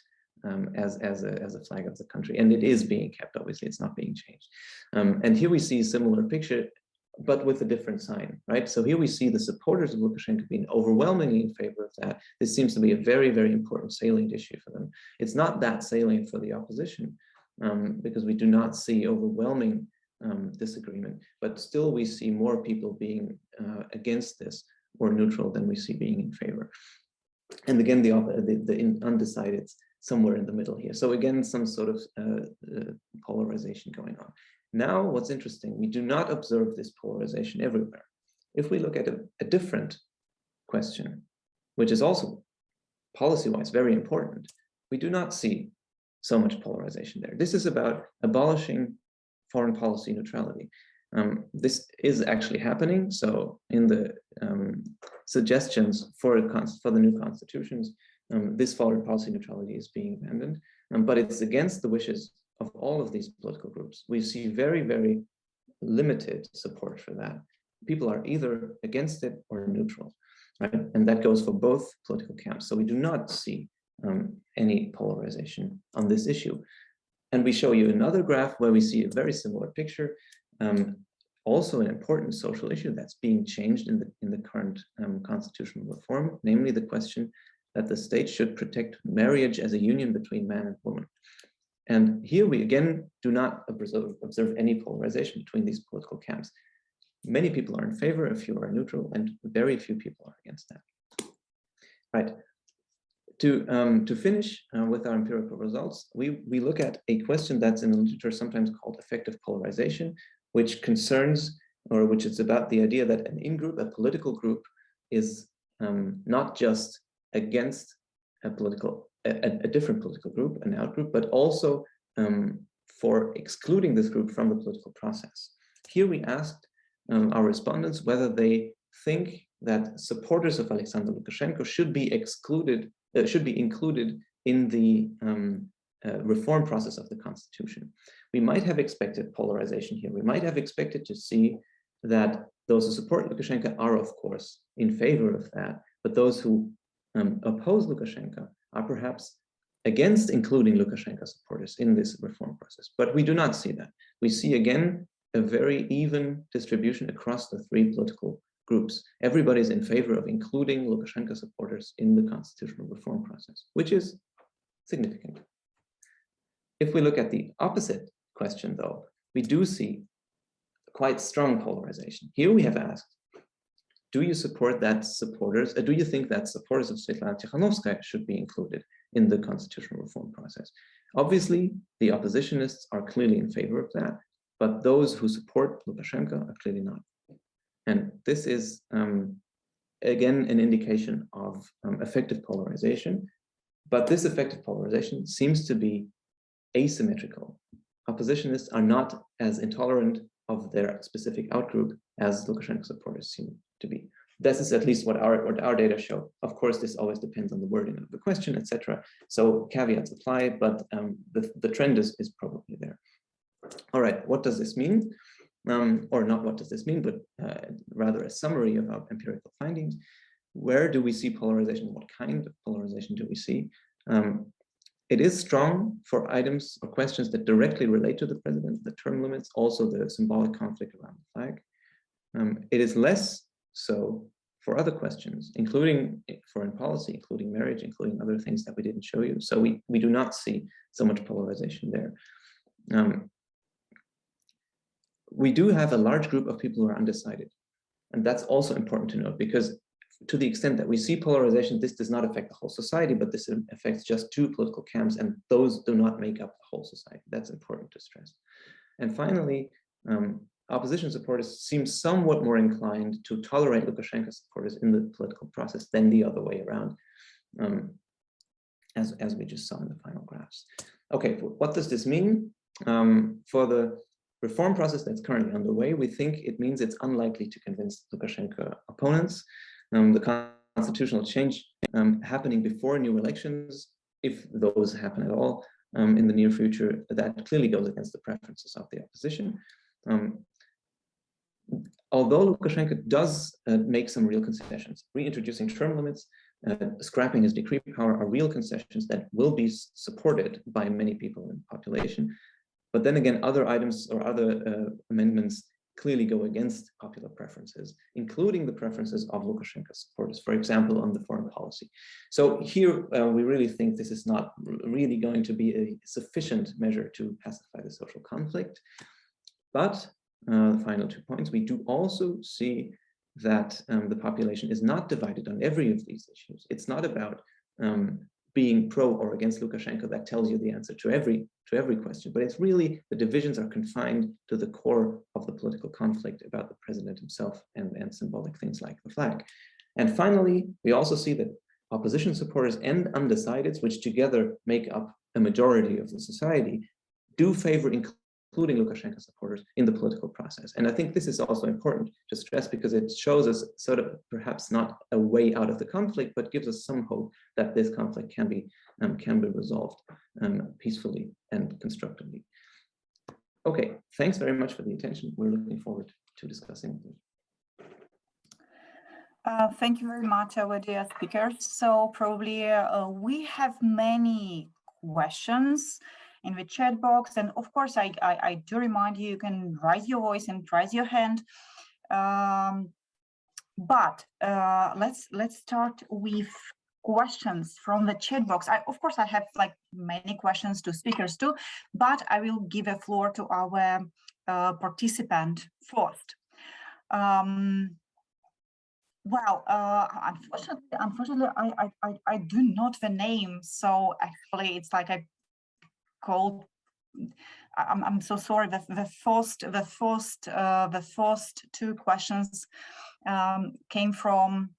as a flag of the country? And it is being kept, obviously, it's not being changed. And here we see a similar picture, but with a different sign, right? So here we see the supporters of Lukashenko being overwhelmingly in favor of that. This seems to be a very, very important salient issue for them. It's not that salient for the opposition, because we do not see overwhelming disagreement, but still we see more people being against this or neutral than we see being in favor. And again, the undecideds somewhere in the middle here. So again, some sort of polarization going on. Now, what's interesting, we do not observe this polarization everywhere. If we look at a different question, which is also policy-wise very important, we do not see so much polarization there. This is about abolishing foreign policy neutrality. This is actually happening. So in the suggestions for the new constitutions, this foreign policy neutrality is being abandoned, but it's against the wishes of all of these political groups. We see very, very limited support for that. People are either against it or neutral, right? And that goes for both political camps. So we do not see any polarization on this issue. And we show you another graph where we see a very similar picture, also an important social issue that's being changed in the current constitutional reform, namely the question that the state should protect marriage as a union between man and woman. And here we again do not observe any polarization between these political camps. Many people are in favor, a few are neutral, and very few people are against that. Right. To finish with our empirical results, we look at a question that's in the literature sometimes called effective polarization, which concerns, or which is about the idea that an in-group, a political group, is not just against a different political group, an out-group, but also for excluding this group from the political process. Here we asked our respondents whether they think that supporters of Alexander Lukashenko should be included in the reform process of the constitution. We might have expected polarization here. We might have expected to see that those who support Lukashenko are, of course, in favor of that, but those who oppose Lukashenko are perhaps against including Lukashenko supporters in this reform process. But we do not see that. We see, again, a very even distribution across the three political groups. Everybody's in favor of including Lukashenko supporters in the constitutional reform process, which is significant. If we look at the opposite question, though, we do see quite strong polarization. Here we have asked, do you support that supporters, do you think that supporters of Svetlana Tikhanovskaya should be included in the constitutional reform process? Obviously, the oppositionists are clearly in favor of that, but those who support Lukashenko are clearly not. And this is, again, an indication of effective polarization, but this effective polarization seems to be asymmetrical. Oppositionists are not as intolerant of their specific outgroup as Lukashenko supporters seem to be. This is at least what our data show. Of course, this always depends on the wording of the question, etc. So caveats apply, but the trend is probably there. All right, what does this mean? Or not what does this mean, but rather a summary of our empirical findings. Where do we see polarization? What kind of polarization do we see? It is strong for items or questions that directly relate to the president, the term limits, also the symbolic conflict around the flag. It is less so for other questions, including foreign policy, including marriage, including other things that we didn't show you. So we do not see so much polarization there. We do have a large group of people who are undecided. And that's also important to note, because to the extent that we see polarization, this does not affect the whole society, but this affects just two political camps, and those do not make up the whole society. That's important to stress. And finally, opposition supporters seem somewhat more inclined to tolerate Lukashenko supporters in the political process than the other way around, as we just saw in the final graphs. Okay, what does this mean? For the reform process that's currently underway, we think it means it's unlikely to convince Lukashenko opponents. The constitutional change happening before new elections, if those happen at all in the near future, that clearly goes against the preferences of the opposition. Although Lukashenko does make some real concessions, reintroducing term limits, scrapping his decree power are real concessions that will be supported by many people in the population. But then again, other items or other amendments clearly go against popular preferences, including the preferences of Lukashenko supporters, for example, on the foreign policy. So here, we really think this is not really going to be a sufficient measure to pacify the social conflict. But the final 2 points, we do also see that the population is not divided on every of these issues. It's not about being pro or against Lukashenko that tells you the answer to every question, but it's really the divisions are confined to the core of the political conflict about the president himself and symbolic things like the flag. And finally, we also see that opposition supporters and undecideds, which together make up a majority of the society, do favor including Lukashenko supporters in the political process. And I think this is also important to stress because it shows us sort of perhaps not a way out of the conflict, but gives us some hope that this conflict can be resolved peacefully and constructively. Okay, thanks very much for the attention. We're looking forward to discussing this. Thank you very much, our dear speakers. So probably we have many questions in the chat box, and of course I do remind you, you can raise your voice and raise your hand, but let's start with questions from the chat box. Of course I have like many questions to speakers too, but I will give a floor to our participant first. Well, unfortunately I do not the name, so actually it's like I called. I'm so sorry. The first two questions came from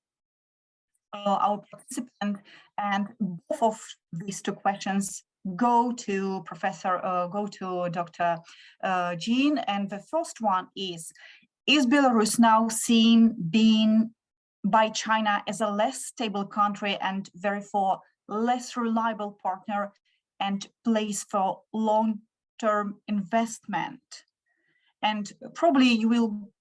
our participant, and both of these two questions go to Dr. Ge Yin. And the first one is Belarus now seen being by China as a less stable country and therefore less reliable partner and place for long-term investment? And probably you will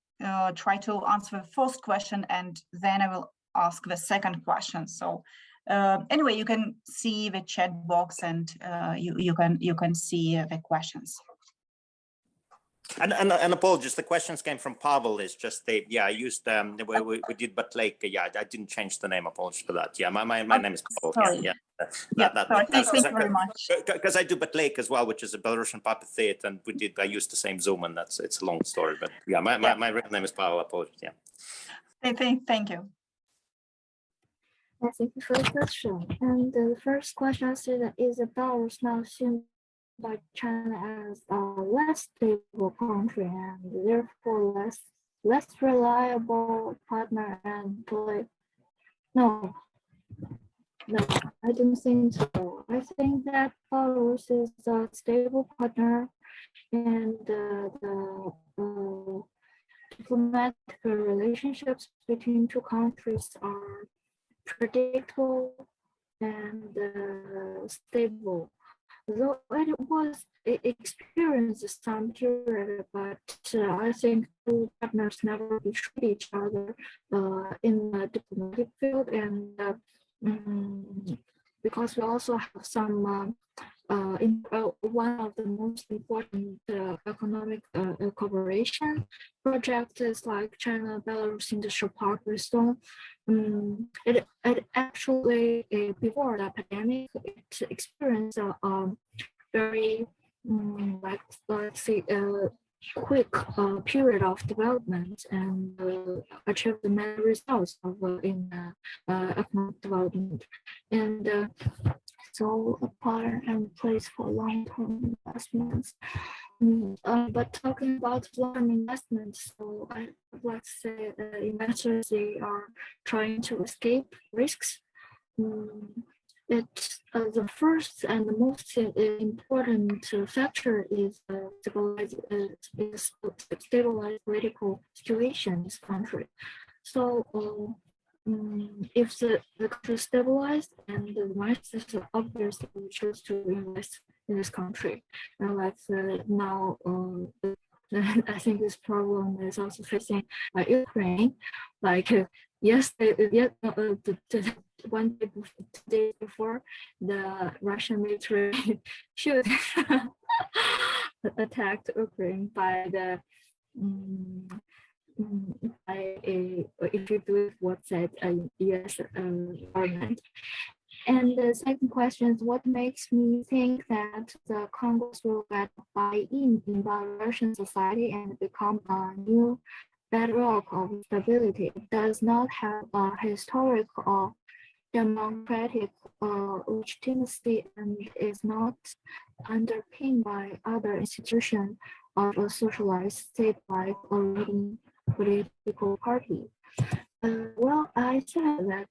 try to answer the first question, and then I will ask the second question. So anyway, you can see the chat box, and you can see the questions. And apologies, the questions came from Pavel. It's just I used we did Batlake. Yeah, I didn't change the name. Apologies for that. Yeah, my name is Pavel. Sorry. Yeah. Sorry. Thank you very much. Because I do Batlake as well, which is a Belarusian puppet theater, and I used the same Zoom, and it's a long story. But yeah, my real name is Pavel. Apologies. Yeah. Thank you. Thank you for the question. And the first question I see that is Belarus now seen by China as a less stable country and therefore less reliable partner and play. No, I don't think so. I think that Belarus is a stable partner, and the diplomatic relationships between two countries are predictable and stable. Though it experienced some period, but I think two partners never betray each other in the diplomatic field, and because we also have some one of the most important economic cooperation projects like China-Belarus Industrial Park Restore. It actually, before the pandemic, it experienced a very, let's say, quick period of development and achieved many results in economic development. And so a partner and place for long-term investments. But talking about long-term investments, so I would like to say investors, they are trying to escape risks. It's the first and the most important factor is stabilized political situation in this country. So if the country is stabilized and the investors obviously choose to invest in this country, and like now, I think this problem is also facing Ukraine. Like one day before, the Russian military should attacked Ukraine by the if you do what said U.S. government. And the second question is, what makes me think that the Congress will get buy-in in Belarusian society and become a new bedrock of stability? It does not have a historic or democratic legitimacy and is not underpinned by other institutions of a socialized state like a leading political party. Well, I said that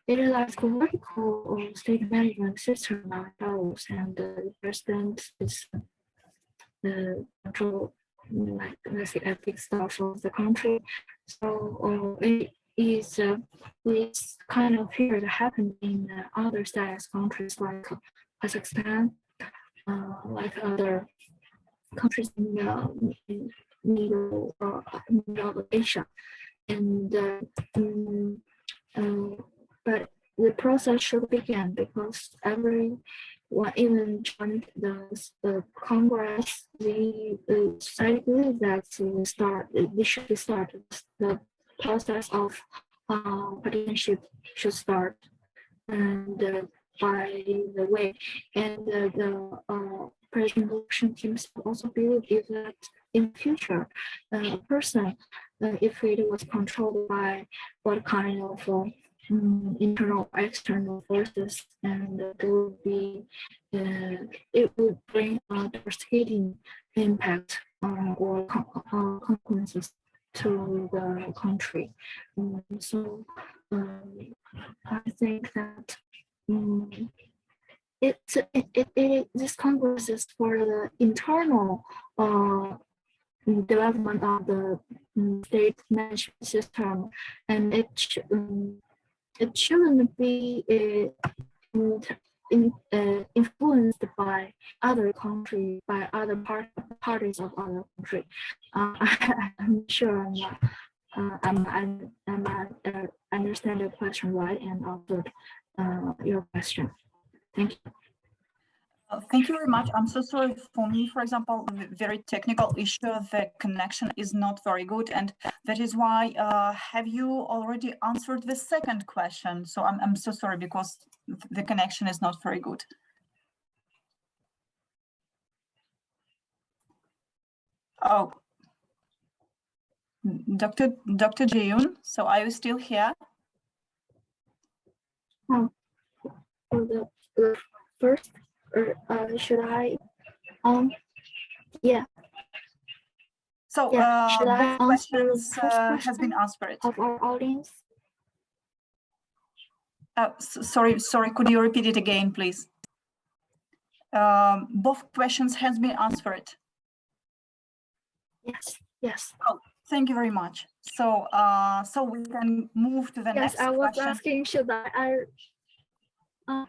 it is like a vertical state management system now, and the president is the control, like the ethics stuff of the country. So it is it's kind of here to happen in other status countries like Kazakhstan, like other countries in Middle Asia, and but the process should begin because everyone, even joined the Congress, the society believes that they should start the process of partnership should start, and by the way, and the President Lukashenko himself also believes that in future, a person, if it was controlled by what kind of internal or external forces, and there will be, it would bring a devastating impact or consequences to the country. So I think that this Congress is for the internal development of the state management system, and it shouldn't be influenced by other countries, by other parties of other countries. I'm sure I understand your question right and answered your question. Thank you. Thank you very much. I'm so sorry. For me, for example, very technical issue, the connection is not very good, and that is why have you already answered the second question? So I'm so sorry because the connection is not very good. Oh, Dr. Ge Yin, so are you still here? For the first, should I? Yeah. So should I answer the first question has been answered of our audience? Sorry, could you repeat it again, please? Both questions has been answered. Yes. Oh, thank you very much. So so we can move to the next question. Yes, I was asking, should I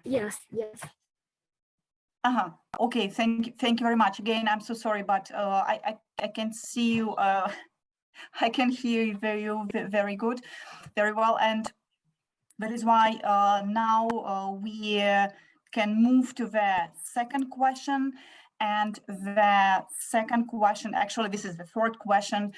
yes. Okay, thank you very much. Again, I'm so sorry, but I can see you. I can hear you very good, very well, and that is why now we can move to the second question. And the second question, actually, this is the third question,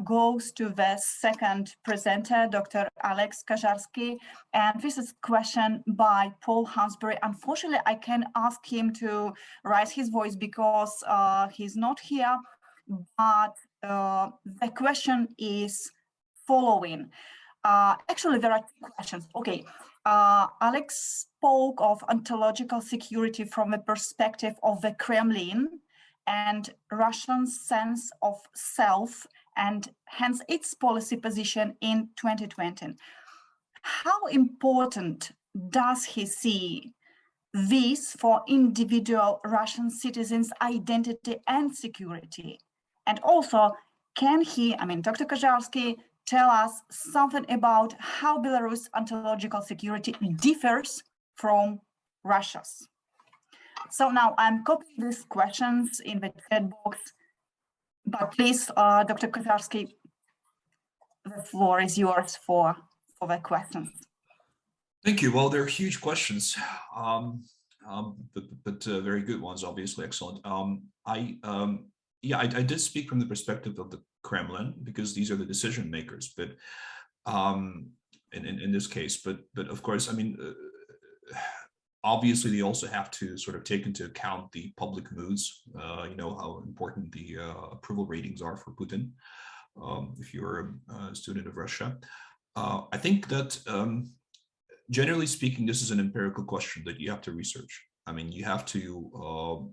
goes to the second presenter, Dr. Aliaksei Kazharski. And this is a question by Paul Hansberry. Unfortunately, I can ask him to raise his voice because he's not here, but the question is following. Actually, there are two questions. Okay. Alex spoke of ontological security from the perspective of the Kremlin and Russian sense of self and hence its policy position in 2020. How important does he see this for individual Russian citizens' identity and security? And also, can he, Dr. Kazharski, tell us something about how Belarus ontological security differs from Russia's? So now I'm copying these questions in the chat box, but please, Dr. Kazharski, the floor is yours for the questions. Thank you. Well, they're huge questions, but very good ones, obviously. Excellent. I did speak from the perspective of the Kremlin because these are the decision makers, but in this case, but of course, obviously they also have to sort of take into account the public moods. You know how important the approval ratings are for Putin. If you're a student of Russia, I think that generally speaking, this is an empirical question that you have to research. You have to.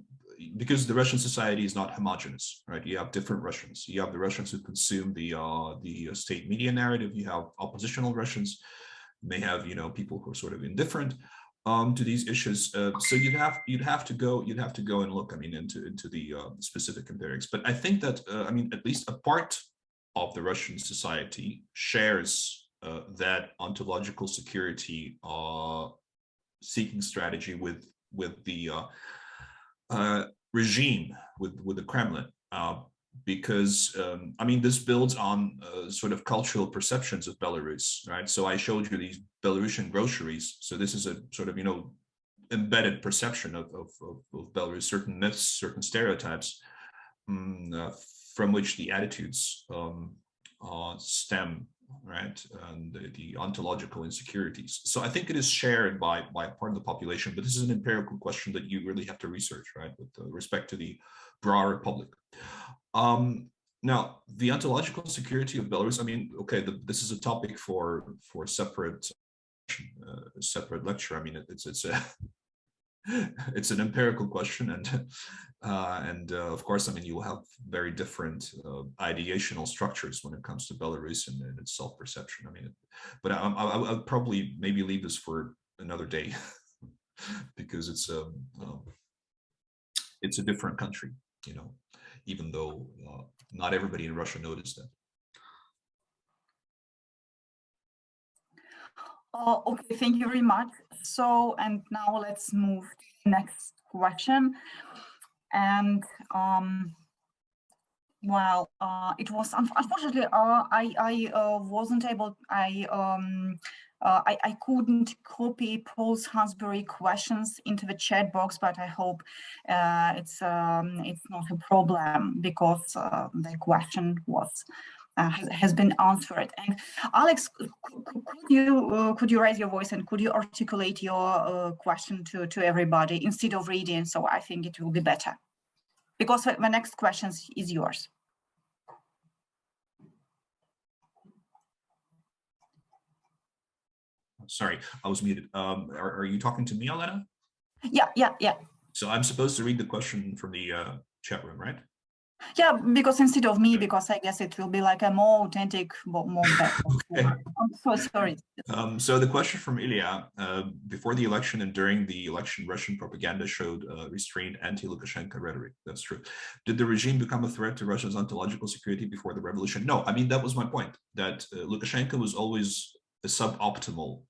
Because the Russian society is not homogeneous, right? You have different Russians. You have the Russians who consume the state media narrative. You have oppositional Russians. You may have people who are sort of indifferent to these issues. So you'd have to go and look into the specific empirics. But I think that at least a part of the Russian society shares that ontological security seeking strategy with the regime, with the Kremlin, because this builds on sort of cultural perceptions of Belarus, right? So I showed you these Belarusian groceries. So this is a sort of embedded perception of Belarus, certain myths, certain stereotypes from which the attitudes stem, right? And the ontological insecurities. So I think it is shared by part of the population, but this is an empirical question that you really have to research, right? With respect to the broader public. Now, the ontological security of Belarus, this is a topic for a separate lecture. It's an empirical question, and of course, you will have very different ideational structures when it comes to Belarus and its self-perception. But I'll probably maybe leave this for another day because it's a different country, even though not everybody in Russia noticed that. Okay, thank you very much. So, and now let's move to the next question. And well, it was unfortunately I wasn't able. I couldn't copy Paul's Hansberry questions into the chat box, but I hope it's not a problem because the question was has been answered. And Alex, could you raise your voice and could you articulate your question to everybody instead of reading? So I think it will be better because the next question is yours. Sorry, I was muted. Are you talking to me, Alena? Yeah. So I'm supposed to read the question from the chat room, right? Yeah, because instead of me, because I guess it will be like a more authentic, more better. Okay. I'm so sorry. So the question from Ilya, before the election and during the election, Russian propaganda showed restrained anti-Lukashenko rhetoric. That's true. Did the regime become a threat to Russia's ontological security before the revolution? No, I mean, that was my point, that Lukashenko was always a suboptimal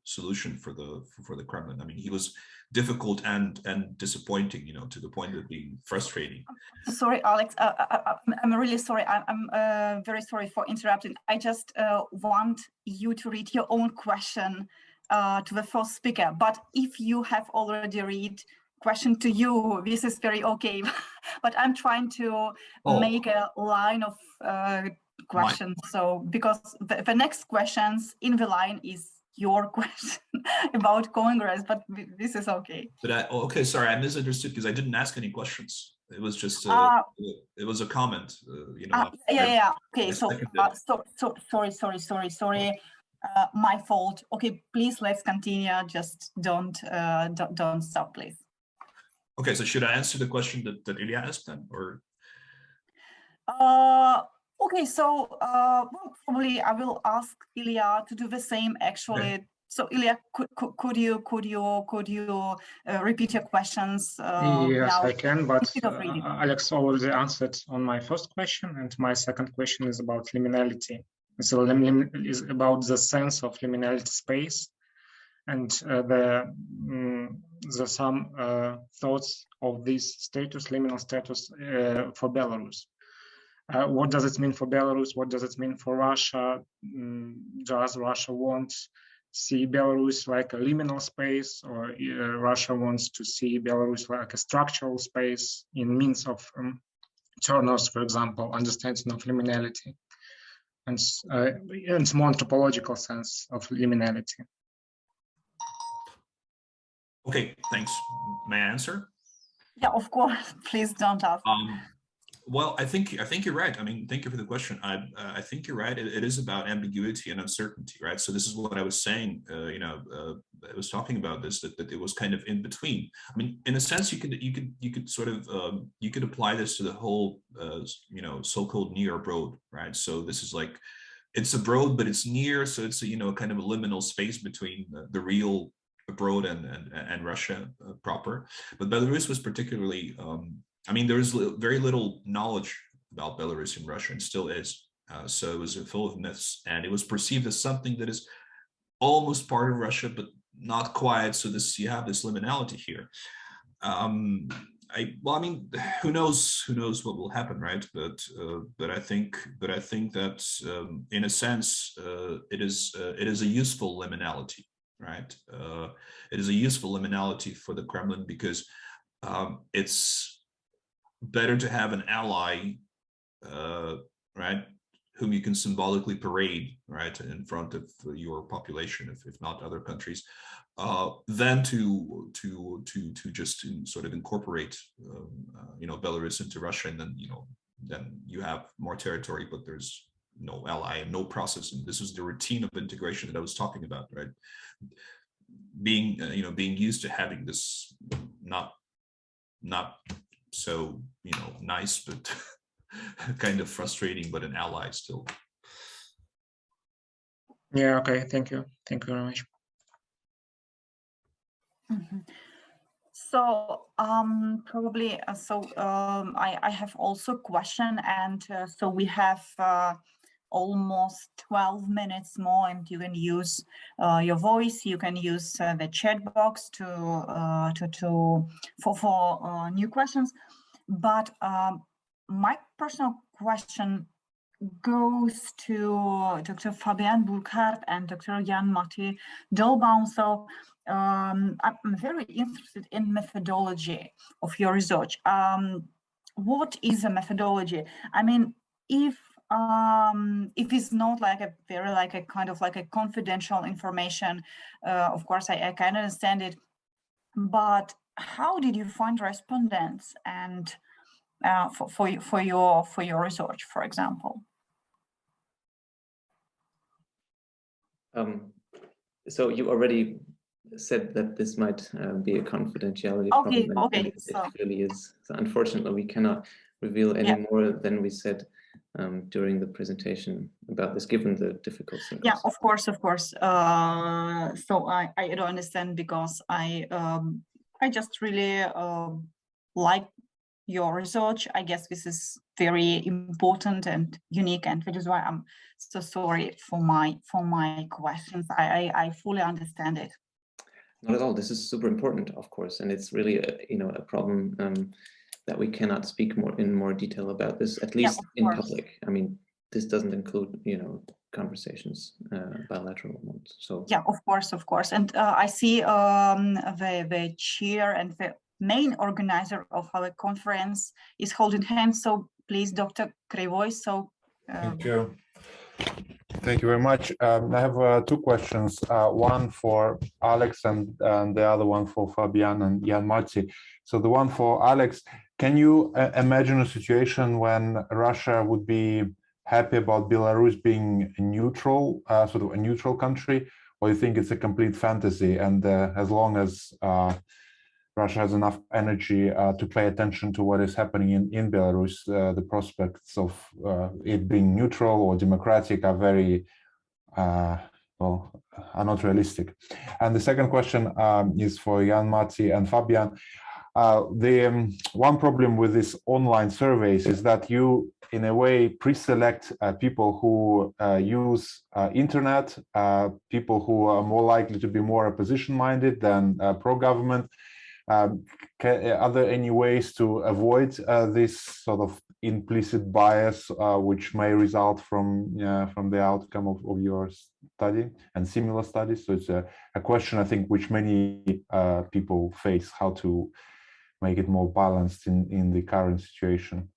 solution for the Kremlin. I mean, he was difficult and disappointing, you know, to the point of being frustrating. Sorry, Alex, I'm really sorry. I'm very sorry for interrupting. I just want you to read your own question to the first speaker. But if you have already read question to you, this is very okay. But I'm trying to make a line of questions. So because the next questions in the line is your question about Congress, but this is okay. But okay, sorry, I misunderstood because I didn't ask any questions. It was just it was a comment, you know. Yeah. Okay, so sorry. My fault. Okay, please let's continue. Just don't stop, please. Okay, so should I answer the question that Ilya asked then, or? Okay, so well, probably I will ask Ilya to do the same. Actually, okay. So Ilya, could you repeat your questions? Yes, I can. But Alex already answered on my first question, and my second question is about liminality. So liminality is about the sense of liminality space, and the some thoughts of this status, liminal status, for Belarus. What does it mean for Belarus? What does it mean for Russia? Does Russia want to see Belarus like a liminal space, or Russia wants to see Belarus like a structural space in means of Turner's, for example, understanding of liminality, and it's more anthropological sense of liminality. Okay, thanks. May I answer? Yeah, of course. Please don't ask. Well, I think you're right. I mean, thank you for the question. I think you're right. It is about ambiguity and uncertainty, right? So this is what I was saying. I was talking about this that it was kind of in between. I mean, in a sense, you could sort of you could apply this to the whole so-called near abroad, right? So this is like it's abroad, but it's near. So it's kind of a liminal space between the real abroad and Russia proper. But Belarus was particularly. I mean, there is very little knowledge about Belarus in Russia, and still is. So it was full of myths, and it was perceived as something that is almost part of Russia, but not quite. So you have this liminality here. I mean, who knows what will happen, right? But I think that in a sense, it is a useful liminality, right? It is a useful liminality for the Kremlin because it's better to have an ally, right, whom you can symbolically parade, right, in front of your population, if not other countries, than to just sort of incorporate, Belarus into Russia, and then you have more territory, but there's no ally and no process. And this is the routine of integration that I was talking about, right? Being used to having this not so nice, but kind of frustrating, but an ally still. Yeah, okay, thank you very much. Mm-hmm. So probably I have also a question, and so we have almost 12 minutes more, and you can use your voice. You can use the chat box for new questions. But my personal question goes to Dr. Fabian Burkhardt and Dr. Matti Dollbaum. So I'm very interested in methodology of your research. What is a methodology? I mean, if it's not like a very like a kind of like a confidential information, of course I can understand it. But how did you find respondents and for your research, for example? So you already said that this might be a confidentiality problem. And it really is. So unfortunately, we cannot reveal any more than we said during the presentation about this, given the difficult circumstances. Yeah, of course. So I don't understand, because I just really like your research. I guess this is very important and unique, and which is why I'm so sorry for my questions. I fully understand it. Not at all. This is super important, of course, and it's really a problem that we cannot speak in more detail about this, at least in public. I mean, this doesn't include conversations, bilateral ones. So yeah, of course, and I see the chair and the main organizer of our conference is holding hands. So please, Dr. Krivoy. So thank you. Thank you very much. I have two questions, one for Alex and the other one for Fabian and Matti. So the one for Alex, can you imagine a situation when Russia would be happy about Belarus being a neutral, sort of a neutral country, or you think it's a complete fantasy? And as long as Russia has enough energy to pay attention to what is happening in Belarus, the prospects of it being neutral or democratic are very, are not realistic. And the second question is for Matti and Fabian. The one problem with these online surveys is that you, in a way, pre-select people who use internet, people who are more likely to be more opposition-minded than pro-government. Are there any ways to avoid this sort of implicit bias, which may result from the outcome of your study and similar studies? So it's a question, I think, which many people face, how to make it more balanced in the current situation.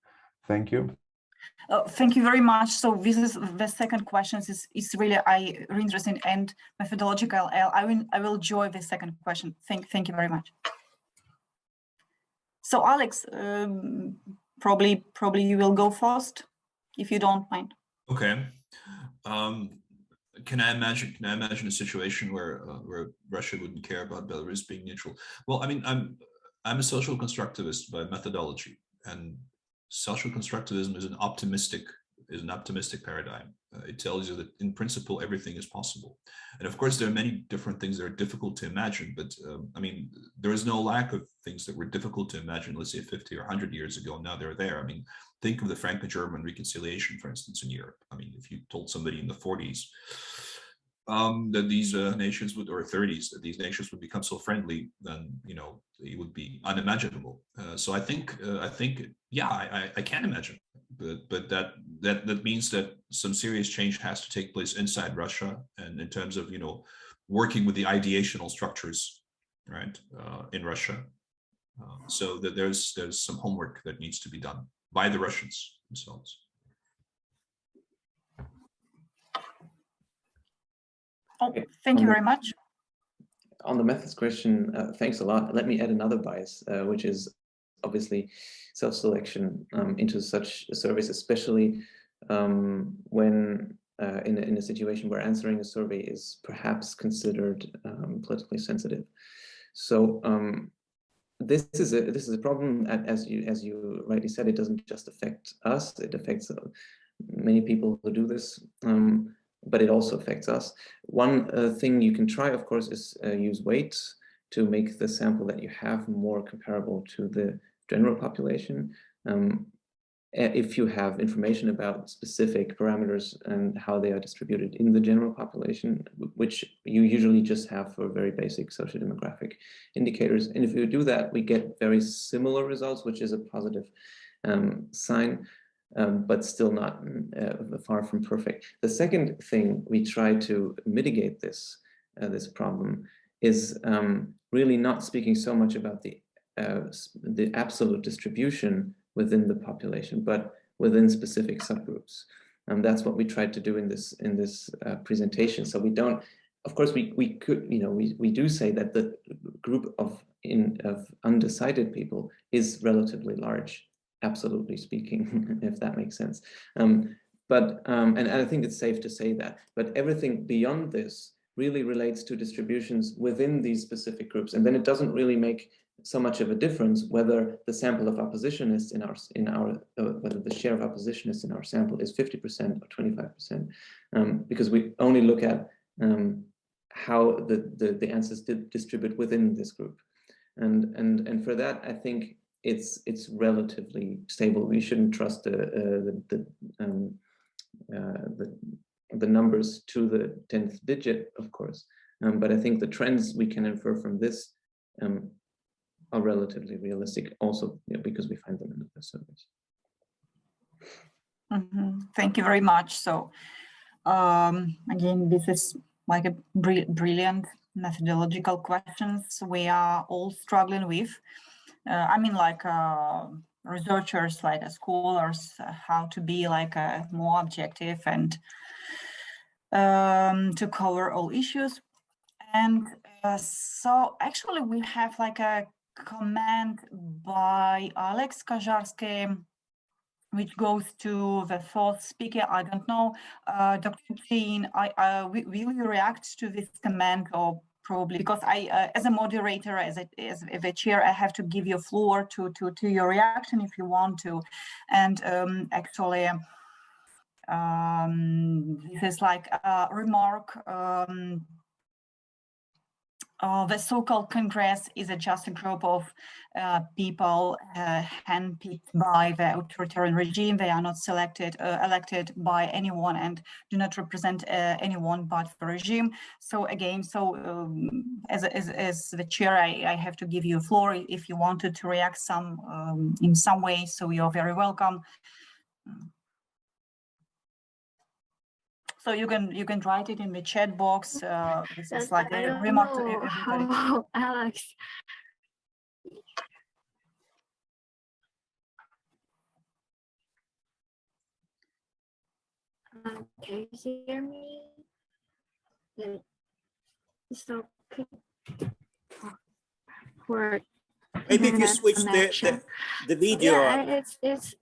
Thank you. Thank you very much. So this is the second question. Is really interesting and methodological. I will join the second question. Thank you very much. So Alex, probably you will go first, if you don't mind. Okay. Can I imagine a situation where Russia wouldn't care about Belarus being neutral? Well, I mean, I'm a social constructivist by methodology, and social constructivism is an optimistic paradigm. It tells you that in principle everything is possible, and of course there are many different things that are difficult to imagine. But I mean, there is no lack of things that were difficult to imagine. Let's say 50 or 100 years ago. Now they're there. I mean, think of the Franco-German reconciliation, for instance, in Europe. I mean, if you told somebody in the 40s that these nations would, or 30s, that these nations would become so friendly, then it would be unimaginable. So I think yeah, I can imagine, but that means that some serious change has to take place inside Russia, and in terms of working with the ideational structures, right, in Russia. So that there's some homework that needs to be done by the Russians themselves. Oh, thank you very much. On the methods question, thanks a lot. Let me add another bias, which is obviously self-selection into such surveys, especially when in a situation where answering a survey is perhaps considered politically sensitive. So this is a problem, as you rightly said. It doesn't just affect us; it affects many people who do this. But it also affects us. One thing you can try, of course, is use weights to make the sample that you have more comparable to the general population. if you have information about specific parameters and how they are distributed in the general population, which you usually just have for very basic socio-demographic indicators. And if you do that, we get very similar results, which is a positive sign, but still not far from perfect. The second thing we try to mitigate this problem is really not speaking so much about the absolute distribution within the population, but within specific subgroups. And that's what we tried to do in this presentation. So we don't, of course, we could, we do say that the group of undecided people is relatively large, absolutely speaking, if that makes sense. And I think it's safe to say that. But everything beyond this really relates to distributions within these specific groups, and then it doesn't really make so much of a difference whether the sample of oppositionists whether the share of oppositionists in our sample is 50% or 25%, because we only look at how the answers distribute within this group, and for that I think it's relatively stable. We shouldn't trust the numbers to the 10th digit, of course, but I think the trends we can infer from this are relatively realistic also, because we find them in the surveys. Thank you very much. So again, this is like a brilliant methodological questions we are all struggling with. I mean, like researchers, like scholars, how to be like more objective and to cover all issues. And so actually we have like a comment by Kazharski, which goes to the fourth speaker. I don't know, Dr. Ge Yin, will you react to this comment, or probably because I, as a moderator, as a chair, I have to give you floor to your reaction if you want to. And actually, this is like a remark. The so-called Congress is just a group of people handpicked by the authoritarian regime. They are not elected by anyone and do not represent anyone but the regime. So again, as the chair, I have to give you a floor if you wanted to react in some way. So you're very welcome. So you can write it in the chat box. This is like a remark to everybody. Alex. Can you hear me? It's okay. For maybe if you switch the video. Yeah, it's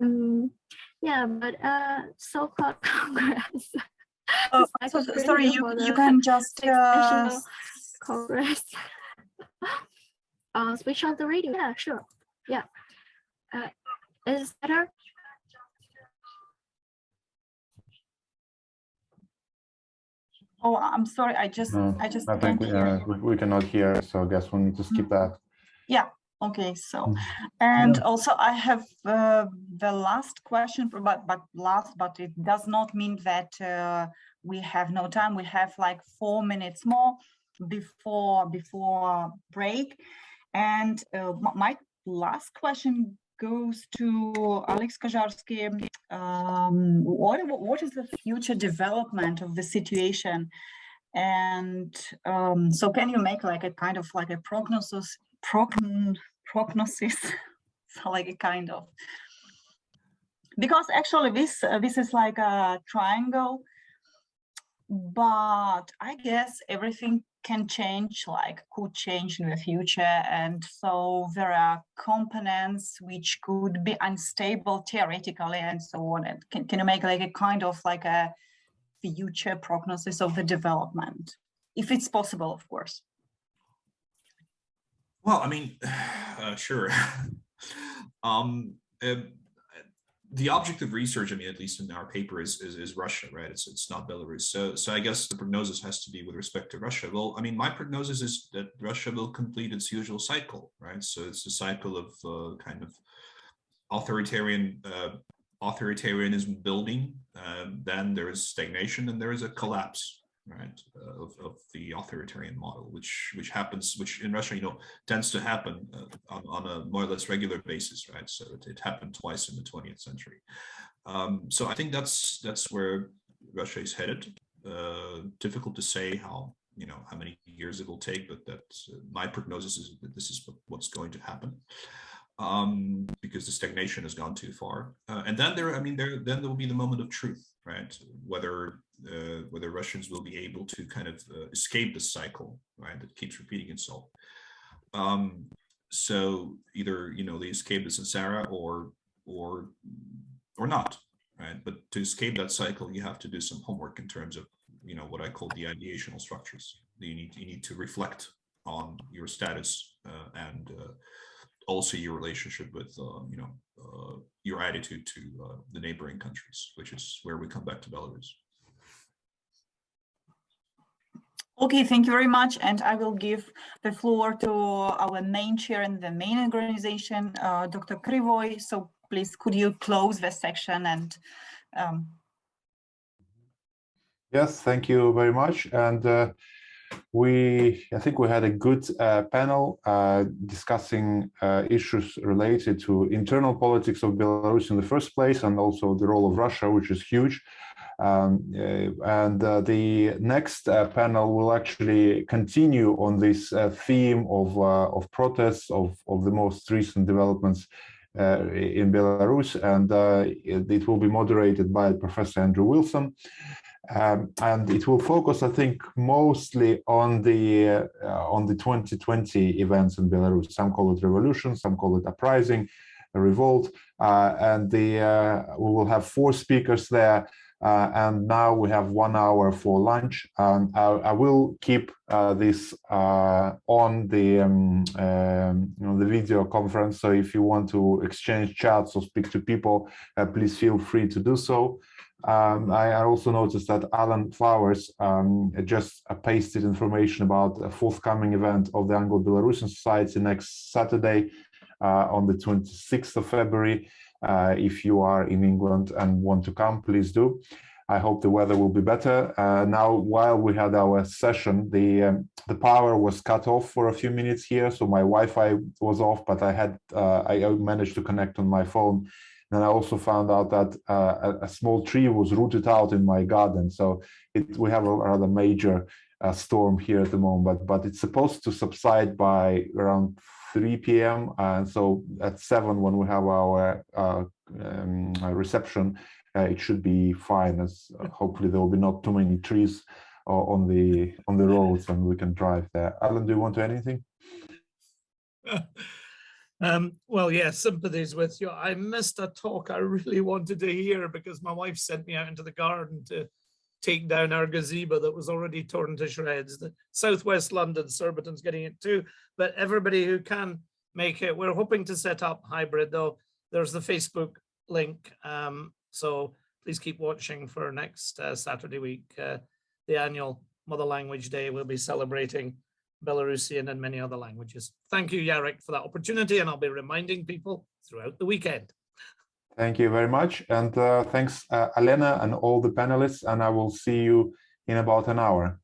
yeah, but so-called Congress. Oh, so sorry, you can just Congress. Switch on the radio. Yeah, sure. Yeah. Is it better? Oh, I'm sorry. I think we cannot hear, so I guess we need to skip that. Yeah. Okay. So, and also I have the last question, but it does not mean that we have no time. We have like 4 minutes more before break, and my last question goes to Kazharski. What is the future development of the situation? And so can you make like a kind of like a prognosis, so like a kind of, because actually this is like a triangle, but I guess everything can change, like could change in the future, and so there are components which could be unstable theoretically and so on. And can you make like a kind of like a future prognosis of the development, if it's possible, of course? Well, I mean, sure. The object of research, I mean, at least in our paper, is Russia, right? It's not Belarus. So I guess the prognosis has to be with respect to Russia. Well, I mean, my prognosis is that Russia will complete its usual cycle, right? So it's a cycle of kind of authoritarian authoritarianism building, then there is stagnation and there is a collapse, right, of the authoritarian model, which in Russia, tends to happen on a more or less regular basis, right? So it happened twice in the 20th century. So I think that's where Russia is headed. Difficult to say how many years it will take, but that's my prognosis is that this is what's going to happen. Because the stagnation has gone too far, and then there will be the moment of truth, right? Whether Russians will be able to kind of escape this cycle, right, that keeps repeating itself. So either they escape the samsara or not, right? But to escape that cycle, you have to do some homework in terms of what I call the ideational structures. You need to reflect on your status and also your relationship with your attitude to the neighboring countries, which is where we come back to Belarus. Okay, thank you very much. And I will give the floor to our main chair in the main organization, Dr. Krivoy. So please, could you close the section and Yes, thank you very much. And I think we had a good panel discussing issues related to internal politics of Belarus in the first place, and also the role of Russia, which is huge. The next panel will actually continue on this theme of protests of the most recent developments in Belarus, and it will be moderated by Professor Andrew Wilson. And it will focus, I think, mostly on the 2020 events in Belarus. Some call it revolution, some call it uprising, a revolt, and we will have 4 speakers there. And now we have 1 hour for lunch. I will keep this on the video conference. So if you want to exchange chats or speak to people, please feel free to do so. I also noticed that Alan Flowers just pasted information about a forthcoming event of the Anglo-Belarusian Society next Saturday on the 26th of February. If you are in England and want to come, please do. I hope the weather will be better. Now, while we had our session, the power was cut off for a few minutes here, so my Wi-Fi was off, but I managed to connect on my phone. And I also found out that a small tree was rooted out in my garden. So we have a rather major storm here at the moment, but it's supposed to subside by around 3 p.m. And so at 7, when we have our reception, it should be fine, as hopefully there will be not too many trees on the roads and we can drive there. Alan, do you want to add anything? Well, yeah, sympathies with you. I missed a talk I really wanted to hear because my wife sent me out into the garden to take down our gazebo that was already torn to shreds. The Southwest London, Surbiton's getting it too, but everybody who can make it, we're hoping to set up hybrid though. There's the Facebook link, so please keep watching for next Saturday week, the annual Mother Language Day. We'll be celebrating Belarusian and many other languages. Thank you, Jarek, for that opportunity, and I'll be reminding people throughout the weekend. Thank you very much, and thanks, Alena, and all the panelists, and I will see you in about an hour.